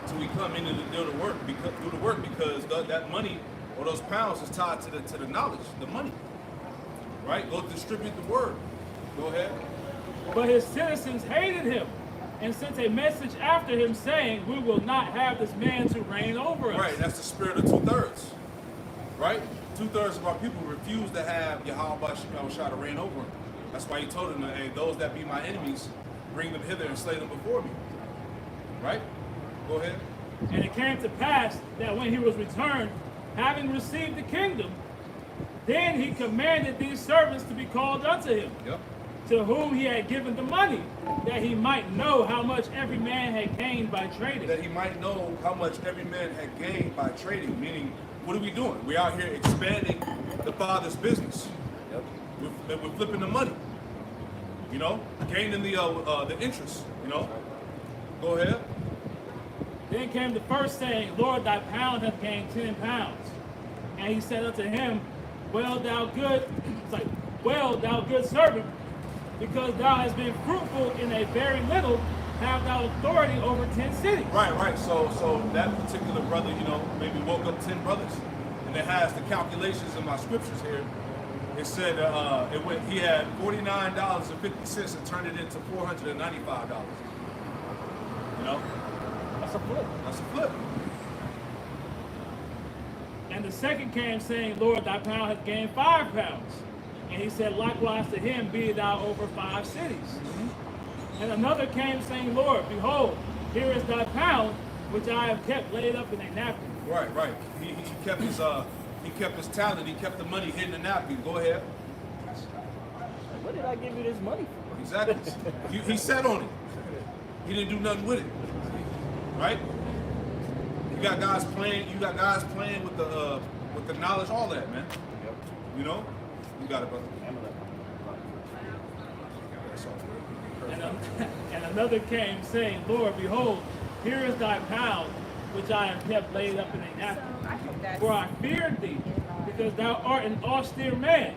till we come in and do the work, because that money or those pounds is tied to the knowledge, the money. Right? Go distribute the word. Go ahead. But his citizens hated him and sent a message after him saying, we will not have this man to reign over us. Right, that's the spirit of 2/3. Right? 2/3 of our people refuse to have Yahweh Shai to reign over them. That's why he told them, hey, those that be my enemies, bring them hither and slay them before me. Right? Go ahead. And it came to pass that when he was returned, having received the kingdom, Then he commanded these servants to be called unto him, Yep. to whom he had given the money, that he might know how much every man had gained by trading. That he might know how much every man had gained by trading. Meaning, what are we doing? We're out here expanding the Father's business. Yep. We're flipping the money. You know, gaining the interest. You know. Go ahead. Then came the first saying, Lord, thy pound hath gained 10 pounds. And he said unto him, well, thou good servant, because thou hast been fruitful in a very little, have thou authority over 10 cities. Right. So that particular brother, you know, maybe woke up 10 brothers, and it has the calculations in my scriptures here. It said he had $49.50 and turned it into $495. You know, That's a flip. that's a flip. And the second came saying, Lord, thy pound hath gained 5 pounds. And he said, likewise to him, be thou over 5 cities. And another came saying, Lord, behold, here is thy pound, which I have kept laid up in a napkin. Right. He kept his talent. He kept the money hidden in the napkin. Go ahead. What did I give you this money for? Exactly. He sat on it. He didn't do nothing with it. Right? You got guys playing with the knowledge, all that, man. Yep. You know? You got it, brother. That's all good. And another came saying, Lord, behold, here is thy pound, which I have kept laid up in a napkin. For I feared thee, because thou art an austere man.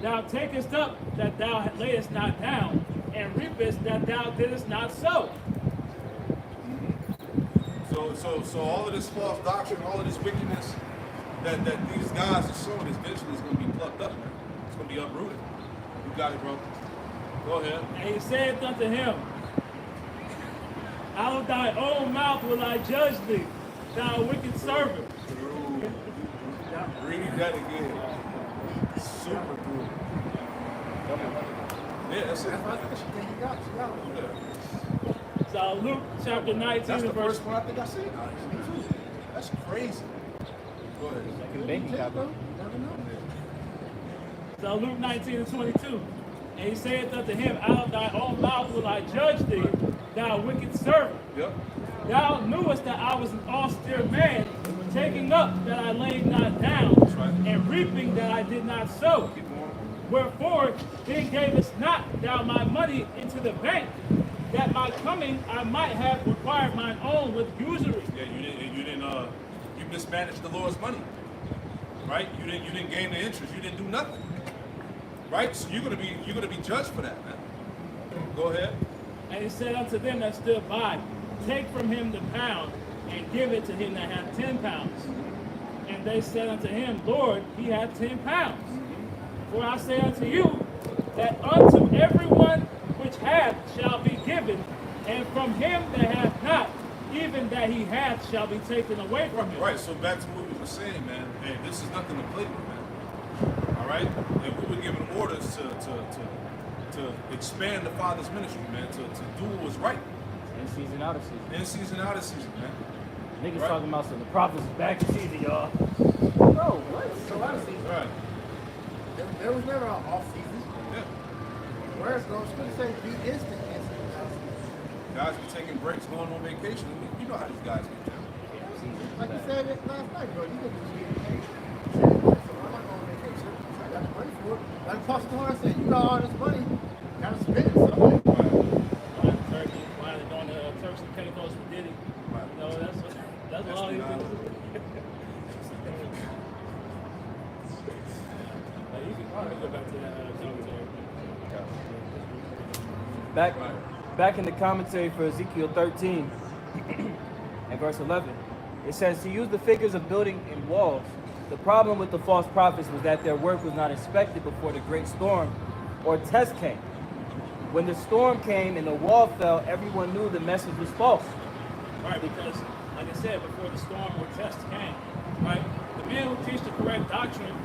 Thou takest up that thou layest not down, and reapest that thou didst not sow. So all of this false doctrine, all of this wickedness that these guys are showing is eventually going to be plucked up, man. It's going to be uprooted. You got it, bro. Go ahead. And he said unto him, out of thy own mouth will I judge thee, thou wicked servant. Read that again. Super cool. Yeah, that's it. So Luke chapter 19 That's the and verse first one I think I seen. Me too. That's crazy. Go ahead. Like in banking capital. So Luke 19 and 22. And he saith unto him, out of thy own mouth will I judge thee, thou wicked servant. Yep. Thou knewest that I was an austere man, taking up that I laid not down, right. and reaping that I did not sow. Keep going. Wherefore then gavest not thou my money into the bank, that my coming I might have required mine own with usury. Yeah, you mismanaged the Lord's money. Right? You didn't gain the interest. You didn't do nothing. Right? So you're gonna be judged for that, man. Go ahead. And he said unto them that stood by, take from him the pound, and give it to him that hath 10 pounds. And they said unto him, Lord, he hath 10 pounds. For I say unto you, that unto everyone which hath shall be given, and from him that hath not, even that he hath shall be taken away from him. Right, so back to what we were saying, man. Hey, this is nothing to play with, man. All right? And we were given orders to expand the Father's ministry, man, to do what was right. In season, out of season. In season, out of season, man. Niggas Right. talking about some the prophets is back in season, y'all. Bro, what? So out of season. Right. There was never an off season. Yeah. Where's those going to say be instant in season, out of season? Guys be taking breaks, going on vacation. I mean, you know how these guys get down. Like you said it last night, bro. You didn't get vacation. So I'm not going on vacation. I got the money for it. Like Pastor Torrance said, you got all this money, gotta spend it somewhere. Turkey, why they going to Turks and Caicos for Diddy? Right. You know, that's all these people do. You can go back to that commentary. Back in the commentary for Ezekiel 13 and verse 11, it says to use the figures of building and walls. The problem with the false prophets was that their work was not inspected before the great storm or test came. When the storm came and the wall fell, everyone knew the message was false. Right, because, like I said, before the storm or test came, right, the men who teach the correct doctrine,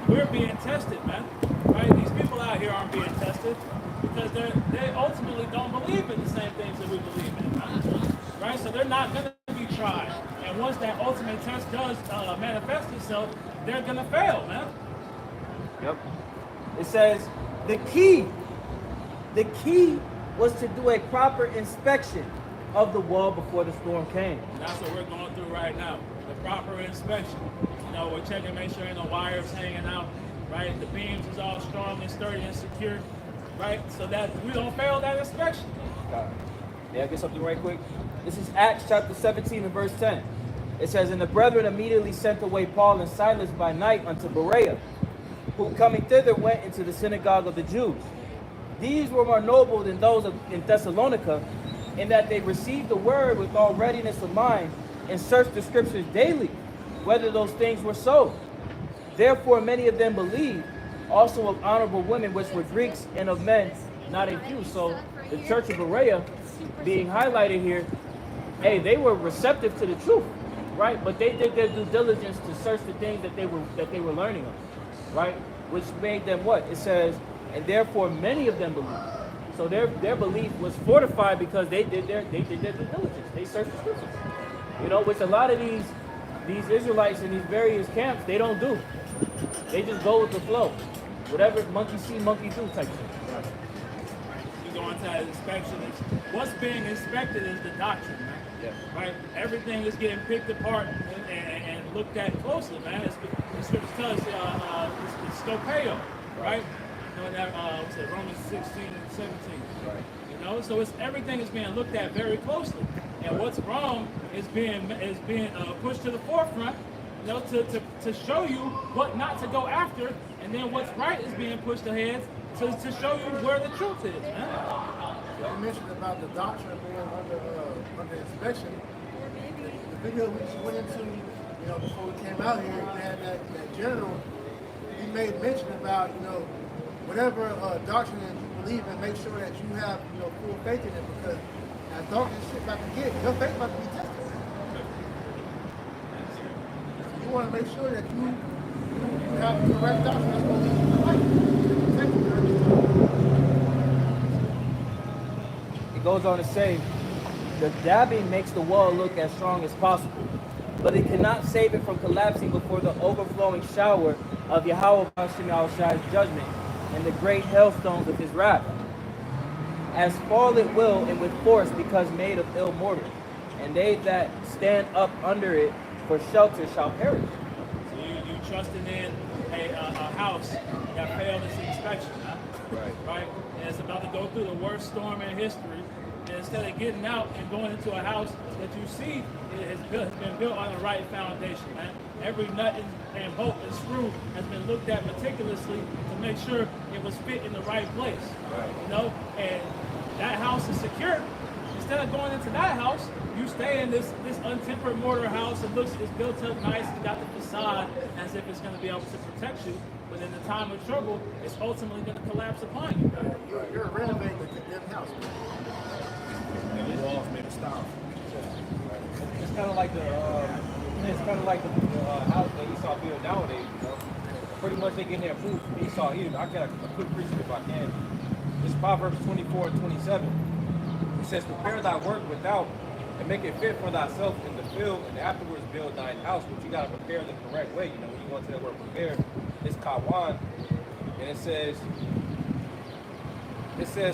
we're being tested, man. Right? These people out here aren't being tested because they ultimately don't believe in the same things that we believe in, man. Right? So they're not going to be tried. And once that ultimate test does manifest itself, they're going to fail, man. Yep. It says the key was to do a proper inspection of the wall before the storm came. And that's what we're going through right now. The proper inspection. You know, we're checking, make sure ain't no wires hanging out, right? The beams is all strong and sturdy and secure, right? So that we don't fail that inspection. May I get something right quick? This is Acts chapter 17 and verse 10. It says, and the brethren immediately sent away Paul and Silas by night unto Berea, who coming thither went into the synagogue of the Jews. These were more noble than those in Thessalonica, in that they received the word with all readiness of mind, and searched the scriptures daily, whether those things were so. Therefore many of them believed, also of honorable women, which were Greeks, and of men not a few. So the church of Berea being highlighted here, hey, they were receptive to the truth, right? But they did their due diligence to search the things that they were learning of, right? Which made them what? It says, and therefore many of them believed. So their belief was fortified because they did their due diligence. They searched the scriptures. You know, which a lot of these Israelites in these various camps, they don't do. They just go with the flow. Whatever monkey see, monkey do type thing. You go into that inspection. What's being inspected is the doctrine, man. Yeah. Right? Everything is getting picked apart and looked at closely, man. The scriptures tell us it's scopeo, right? You know that what's it, Romans 16 and 17. Right. You know, so everything is being looked at very closely, and what's wrong is being pushed to the forefront, you know, to show you what not to go after, and then what's right is being pushed ahead to show you where the truth is, man. You mentioned about the doctrine being under inspection. The video we just went into, you know, before we came out here, we had that general. He made mention about, you know, whatever doctrine that you believe in, make sure that you have, you know, full faith in it, because as dark as shit about to get, your faith about to be tested. You want to make sure that you have the correct doctrine that's going to lead you to life. It goes on to say, the dabbing makes the wall look as strong as possible, but it cannot save it from collapsing before the overflowing shower of Yahweh Shai's judgment and the great hailstones of his wrath. As fall it will, and with force, because made of ill mortar, and they that stand up under it for shelter shall perish. So you trusting in a house that failed its inspection, huh? Right? And it's about to go through the worst storm in history. And instead of getting out and going into a house that you see has been built on the right foundation, man. Every nut and bolt and screw has been looked at meticulously to make sure it was fit in the right place. Right. You know, and that house is secure. Instead of going into that house, you stay in this untempered mortar house. It's built up nice. It's got the facade as if it's going to be able to protect you. But in the time of trouble, it's ultimately going to collapse upon you. You're renovating the condemned house. And the walls made of styrofoam. It's kind of like the house that Esau built nowadays. You know, pretty much they getting their proof from Esau here. I got a quick preach it if I can. It's Proverbs 24 and 27. It says, "Prepare thy work without, and make it fit for thyself in the field, and afterwards build thine house." But you gotta prepare the correct way. You know, when you go into that word prepare, it's kawan, and it says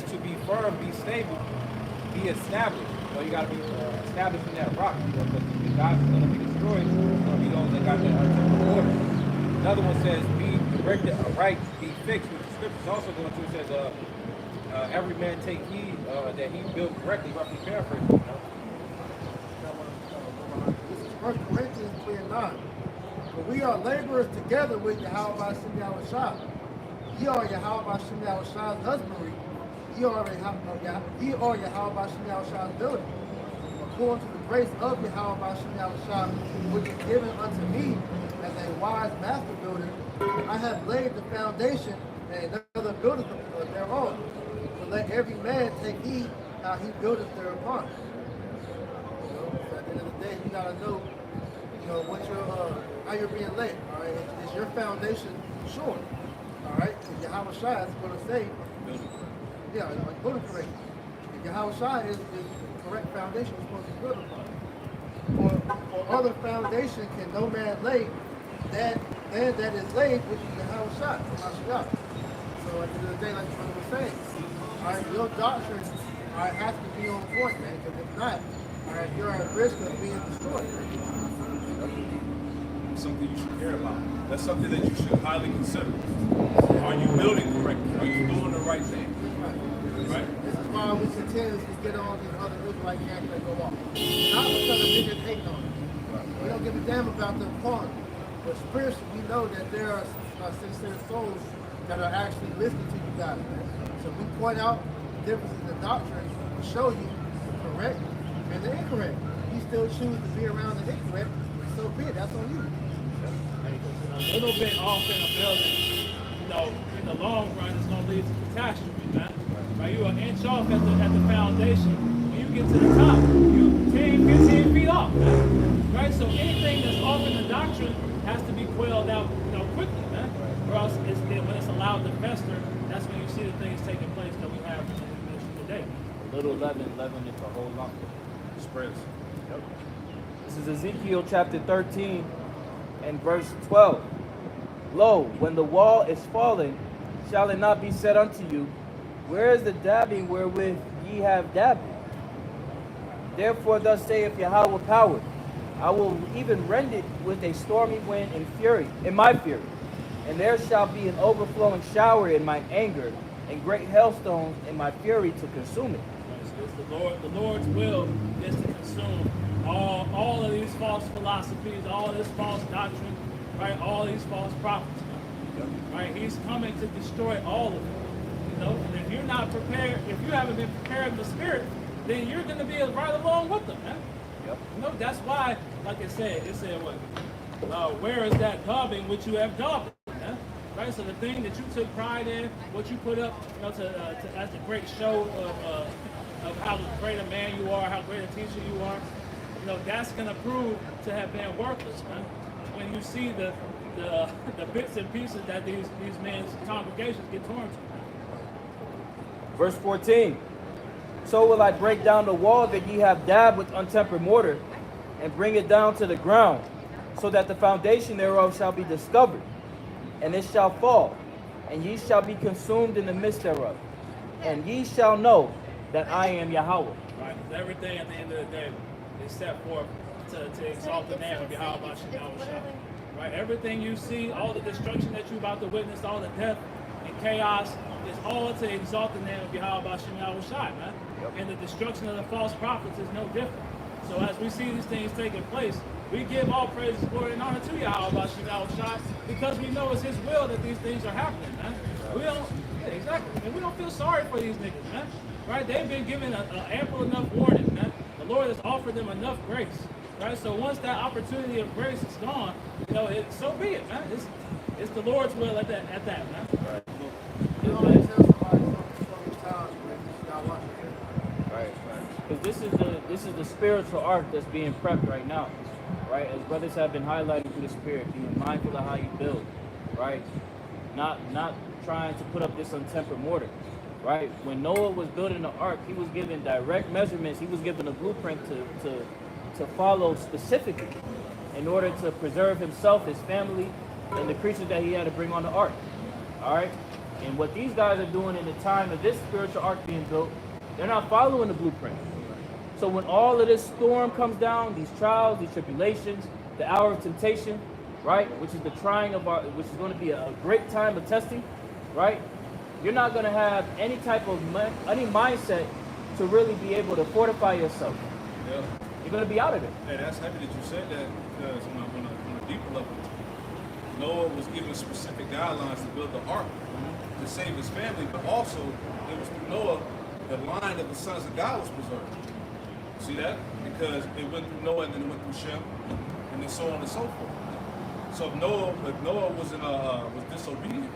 to be firm, be stable, be established. You know, you gotta be established in that rock. You know, because the gods are gonna be destroyed. It's gonna be those that got that untempered order. Another one says, be directed aright, be fixed. Which the scriptures also go into. It says, every man take heed that he built correctly, roughly paraphrasing. You know? This is 1 Corinthians 3:9. But we are laborers together with Yahweh Bashem Yahushua. Ye are Yahweh Bashem Yahushua's husbandry. Ye are Yahweh Bashem Yahushua's building. According to the grace of Yahweh Bashem Yahushua, which is given unto me as a wise master builder, I have laid the foundation, and another buildeth thereon. But let every man take heed how he buildeth thereupon. You know, so at the end of the day, you gotta know, you know, what your how you're being laid. All right, is your foundation sure? All right, if Yahweh Shai is going to say, yeah, like building correctly. If Yahweh Shai is the correct foundation, it's supposed to be built upon. For other foundation can no man lay that is laid, which is Yahweh shot. So at the end of the day, like the brother was saying, all right, your doctrine, all right, has to be on point, man. Because if not, all right, you're at risk of being destroyed. Something you should care about. That's something that you should highly consider. Are you building correctly? Are you doing the right thing? Right? This is why we continuously get on these other Israelite camps that go off. Not because of niggas hating on it. We don't give a damn about them calling. But spiritually, we know that there are sincere souls that are actually listening to you guys. So we point out the difference in the doctrine to show you the correct and the incorrect. You still choose to be around the incorrect, so be it. That's on you. A little bit off in a building, in the long run, it's going to lead to catastrophe, man. Right? You are an inch off at the foundation. When you get to the top, you 10, 15 feet off, man. Right? So anything that's off in the doctrine has to be quelled out, quickly, man. Or else when it's allowed to fester, that's when you see the things taking place that we have in the ministry today. A little leaven is a whole lump. Spreads. This is Ezekiel chapter 13 and verse 12. Lo, when the wall is fallen, shall it not be said unto you, where is the dabbing wherewith ye have dabbed? Therefore thus saith Yahweh power, I will even rend it with a stormy wind in my fury, and there shall be an overflowing shower in my anger, and great hailstones in my fury to consume it. It's the Lord's will is to consume all of these false philosophies, all this false doctrine, right? All these false prophets, right? He's coming to destroy all of them. And if you're not prepared, if you haven't been prepared in the spirit, then you're going to be right along with them, man. Yep. That's why, like it said what? Where is that daubing which you have daubed? Man? Right. So the thing that you took pride in, what you put up, as a great show of how great a man you are, how great a teacher you are, that's going to prove to have been worthless, man. When you see the bits and pieces that these men's congregations get torn to. Verse 14. So will I break down the wall that ye have dabbed with untempered mortar, and bring it down to the ground, so that the foundation thereof shall be discovered, and it shall fall, and ye shall be consumed in the midst thereof. And ye shall know that I am Yahweh. Right, because everything at the end of the day is set forth to exalt the name of Yahweh Shah. Right, everything you see, all the destruction that you're about to witness, all the death and chaos, is all to exalt the name of Yahweh Shah, man. Yep. And the destruction of the false prophets is no different. So as we see these things taking place, we give all praise, glory, and honor to Yahweh Shah, because we know it's His will that these things are happening, man. We don't, exactly, and we don't feel sorry for these niggas, man. Right? They've been given an ample enough warning, man. The Lord has offered them enough grace, right? So once that opportunity of grace is gone, so be it, man. It's the Lord's will at that, man. Right. You always tell somebody something times, man. You gotta watch it. Right. Because this is the spiritual ark that's being prepped right now, right? As brothers have been highlighting through the spirit, being mindful of how you build, right? Not trying to put up this untempered mortar, right? When Noah was building the ark, he was given direct measurements. He was given a blueprint to follow specifically in order to preserve himself, his family, and the creatures that he had to bring on the ark. All right? And what these guys are doing in the time of this spiritual ark being built, they're not following the blueprint. So when all of this storm comes down, these trials, these tribulations, the hour of temptation, right, which is the trying of which is going to be a great time of testing, right? You're not going to have any type of any mindset to really be able to fortify yourself. Yeah. You're going to be out of it. Hey, that's happy that you said that, because on a deeper level, Noah was given specific guidelines to build the ark to save his family, but also it was through Noah the line of the sons of God was preserved. See that? Because it went through Noah and then it went through Shem, and then so on and so forth. So if Noah was disobedient,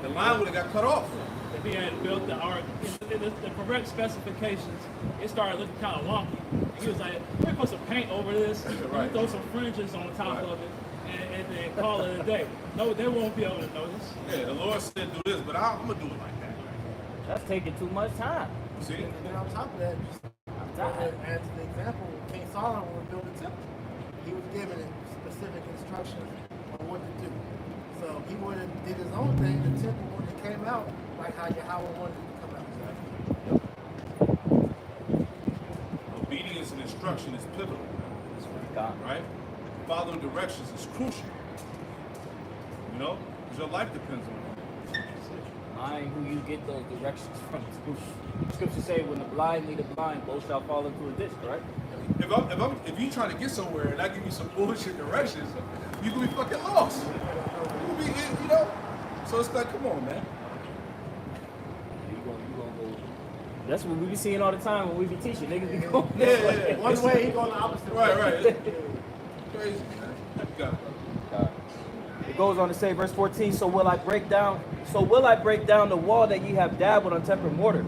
the line would have got cut off. If he had built the ark, the correct specifications, it started looking kind of wonky. And he was like, let me put some paint over this, Right. throw some fringes on top of it, and then call it a day. No, they won't be able to notice. Yeah, the Lord said do this, but I'm going to do it like that. That's taking too much time. See? And then on top of that, as an example, King Solomon was building a temple. He was given specific instructions on what to do. So he went and did his own thing. The temple when it came out, like how Yahweh wanted it to come out. Obedience and instruction is pivotal, right? Following directions is crucial. You know, because your life depends on it. Mind who you get those directions from. Scripture say, when the blind lead the blind, both shall fall into a ditch, correct? If you trying to get somewhere and I give you some bullshit directions, you gonna be fucking lost. You gonna be, you know. So it's like, come on, man. You gonna go. That's what we be seeing all the time when we be teaching. Niggas be going Yeah. One way, he going the opposite way. Right. Crazy, man. You got it. It goes on to say, verse 14, so will I break down the wall that ye have dabbled on tempered mortar,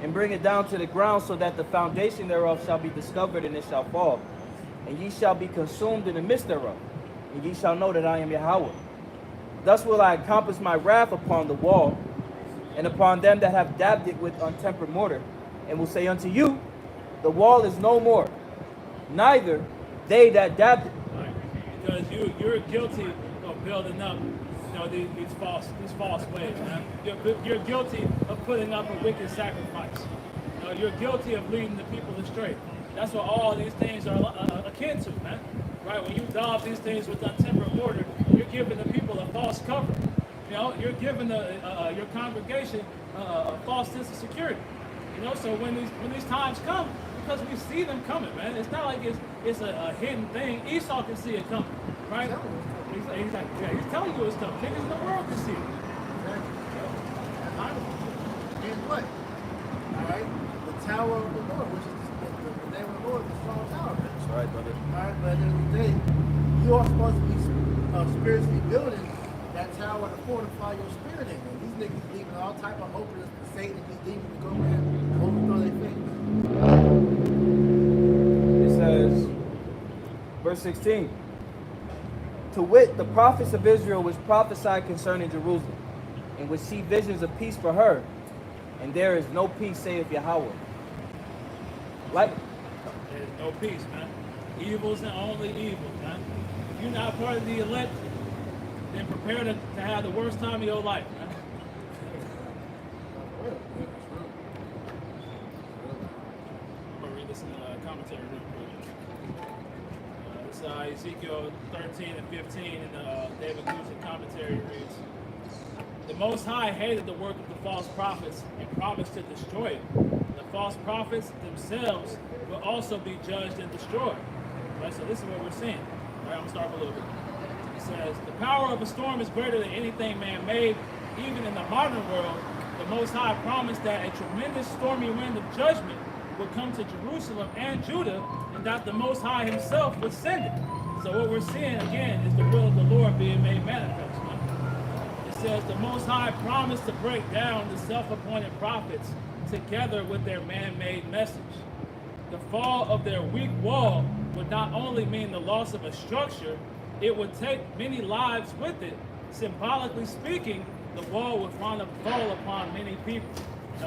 and bring it down to the ground, so that the foundation thereof shall be discovered, and it shall fall. And ye shall be consumed in the midst thereof, and ye shall know that I am Yahweh. Thus will I accomplish my wrath upon the wall, and upon them that have dabbed it with untempered mortar, and will say unto you, the wall is no more, neither they that dabbed it. Right. Because you're guilty of building up, these false ways, man. You're guilty of putting up a wicked sacrifice. You're guilty of leading the people astray. That's what all these things are akin to, man. Right? When you daub these things with untempered mortar, you're giving the people a false cover. You're giving your congregation a false sense of security. So when these times come, because we see them coming, man. It's not like it's a hidden thing. Esau can see it coming, right? He's telling you it's coming. Niggas in the world can see it. And what? All right? The tower of the Lord, which is the name of the Lord, the strong tower. That's right, brother. All right, but at the end of the day, you are supposed to be spiritually building that tower to fortify your spirit in. And these niggas leaving all type of hope for Satan and these demons to go in and overthrow their faith. It says, verse 16, to wit, the prophets of Israel which prophesied concerning Jerusalem, and which see visions of peace for her, and there is no peace, saith Yahweh. Like, there's no peace, man. Evil's and only evil, man. If you're not part of the elect, then prepare to have the worst time of your life, man. I'm gonna read this in the commentary real quick. It's Ezekiel 13 and 15 in the David Guzik commentary reads, the Most High hated the work of the false prophets and promised to destroy it. The false prophets themselves will also be judged and destroyed. Right, so this is what we're seeing. All right, I'm gonna start a little bit. It says, the power of a storm is greater than anything man made. Even in the modern world, the Most High promised that a tremendous stormy wind of judgment would come to Jerusalem and Judah, and that the Most High himself would send it. So what we're seeing again is the will of the Lord being made manifest. Right? It says the Most High promised to break down the self-appointed prophets together with their man-made message. The fall of their weak wall would not only mean the loss of a structure, it would take many lives with it. Symbolically speaking, the wall would fall upon many people.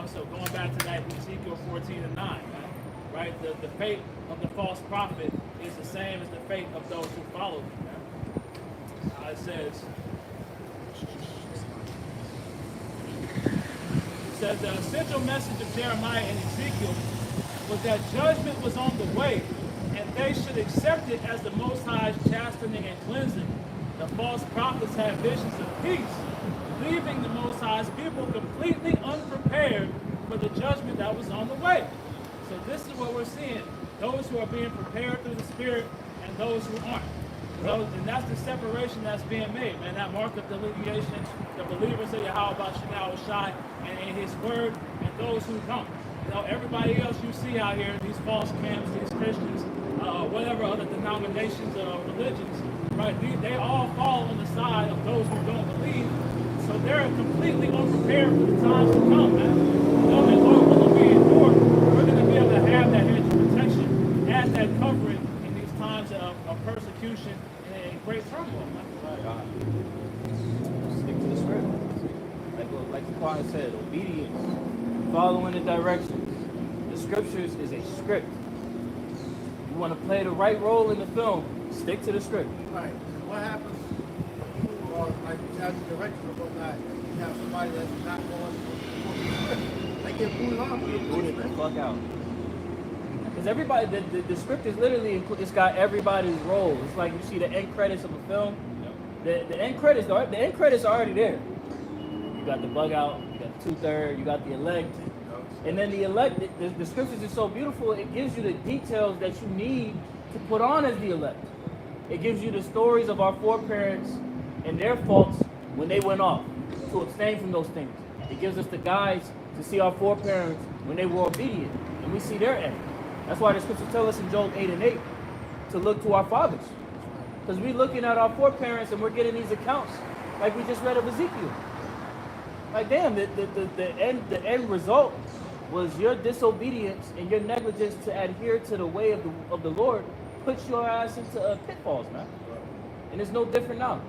So going back to that Ezekiel 14 and 9, right? The fate of the false prophet is the same as the fate of those who follow him. It says the essential message of Jeremiah and Ezekiel was that judgment was on the way, and they should accept it as the Most High's chastening and cleansing. The false prophets had visions of peace, leaving the Most High's people completely unprepared for the judgment that was on the way. So this is what we're seeing. Those who are being prepared through the Spirit and those who aren't. And that's the separation that's being made, man. That mark of delineation, the believers of Yahweh Shai and his word, and those who don't. Everybody else you see out here, these false camps, these Christians, whatever other denominations or religions, right? They all fall on the side of those who don't believe. So they're completely unprepared for the times to come, man. And Lord willing be endured, we're going to be able to have that hedge of protection as that covering in these times of persecution and great turmoil, man. right. Stick to the script. Like the Quran said, obedience, following the directions. The scriptures is a script. You want to play the right role in the film, stick to the script. Right. What happens when you are like you have the directors or whatnot, you have somebody that's not going, they get booted off. Booted the fuck out. Because everybody, the script is literally, it's got everybody's role. It's like you see the end credits of a film. The end credits are already there. You got the bug out, you got the 2/3, you got the elect. And then the elect, the scriptures is so beautiful, it gives you the details that you need to put on as the elect. It gives you the stories of our foreparents and their faults when they went off, to abstain from those things. It gives us the guides to see our foreparents when they were obedient, and we see their end. That's why the scriptures tell us in Job 8:8 to look to our fathers. Because we're looking at our foreparents and we're getting these accounts like we just read of Ezekiel. Like damn, the end result was your disobedience and your negligence to adhere to the way of the Lord puts your ass into pitfalls, man. And it's no different now.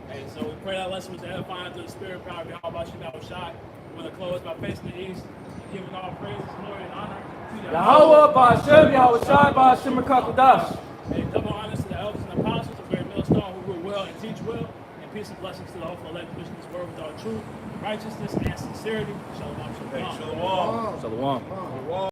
Hey, so we pray that lesson with the edifying through the spirit power of Yahweh Shem Shai. We're going to close by facing the east, giving all praise, glory, and honor to Yahweh, Ba'ashem, Yahweh Shai, Ba'ashem, Mekakodash. And double honors to the elders and apostles, the very millstone who rule well and teach well. And peace and blessings to the hopeful elect, pushing this word with all truth, righteousness, and sincerity. Shalom, shalom. Shalom. Shalom. Shalom.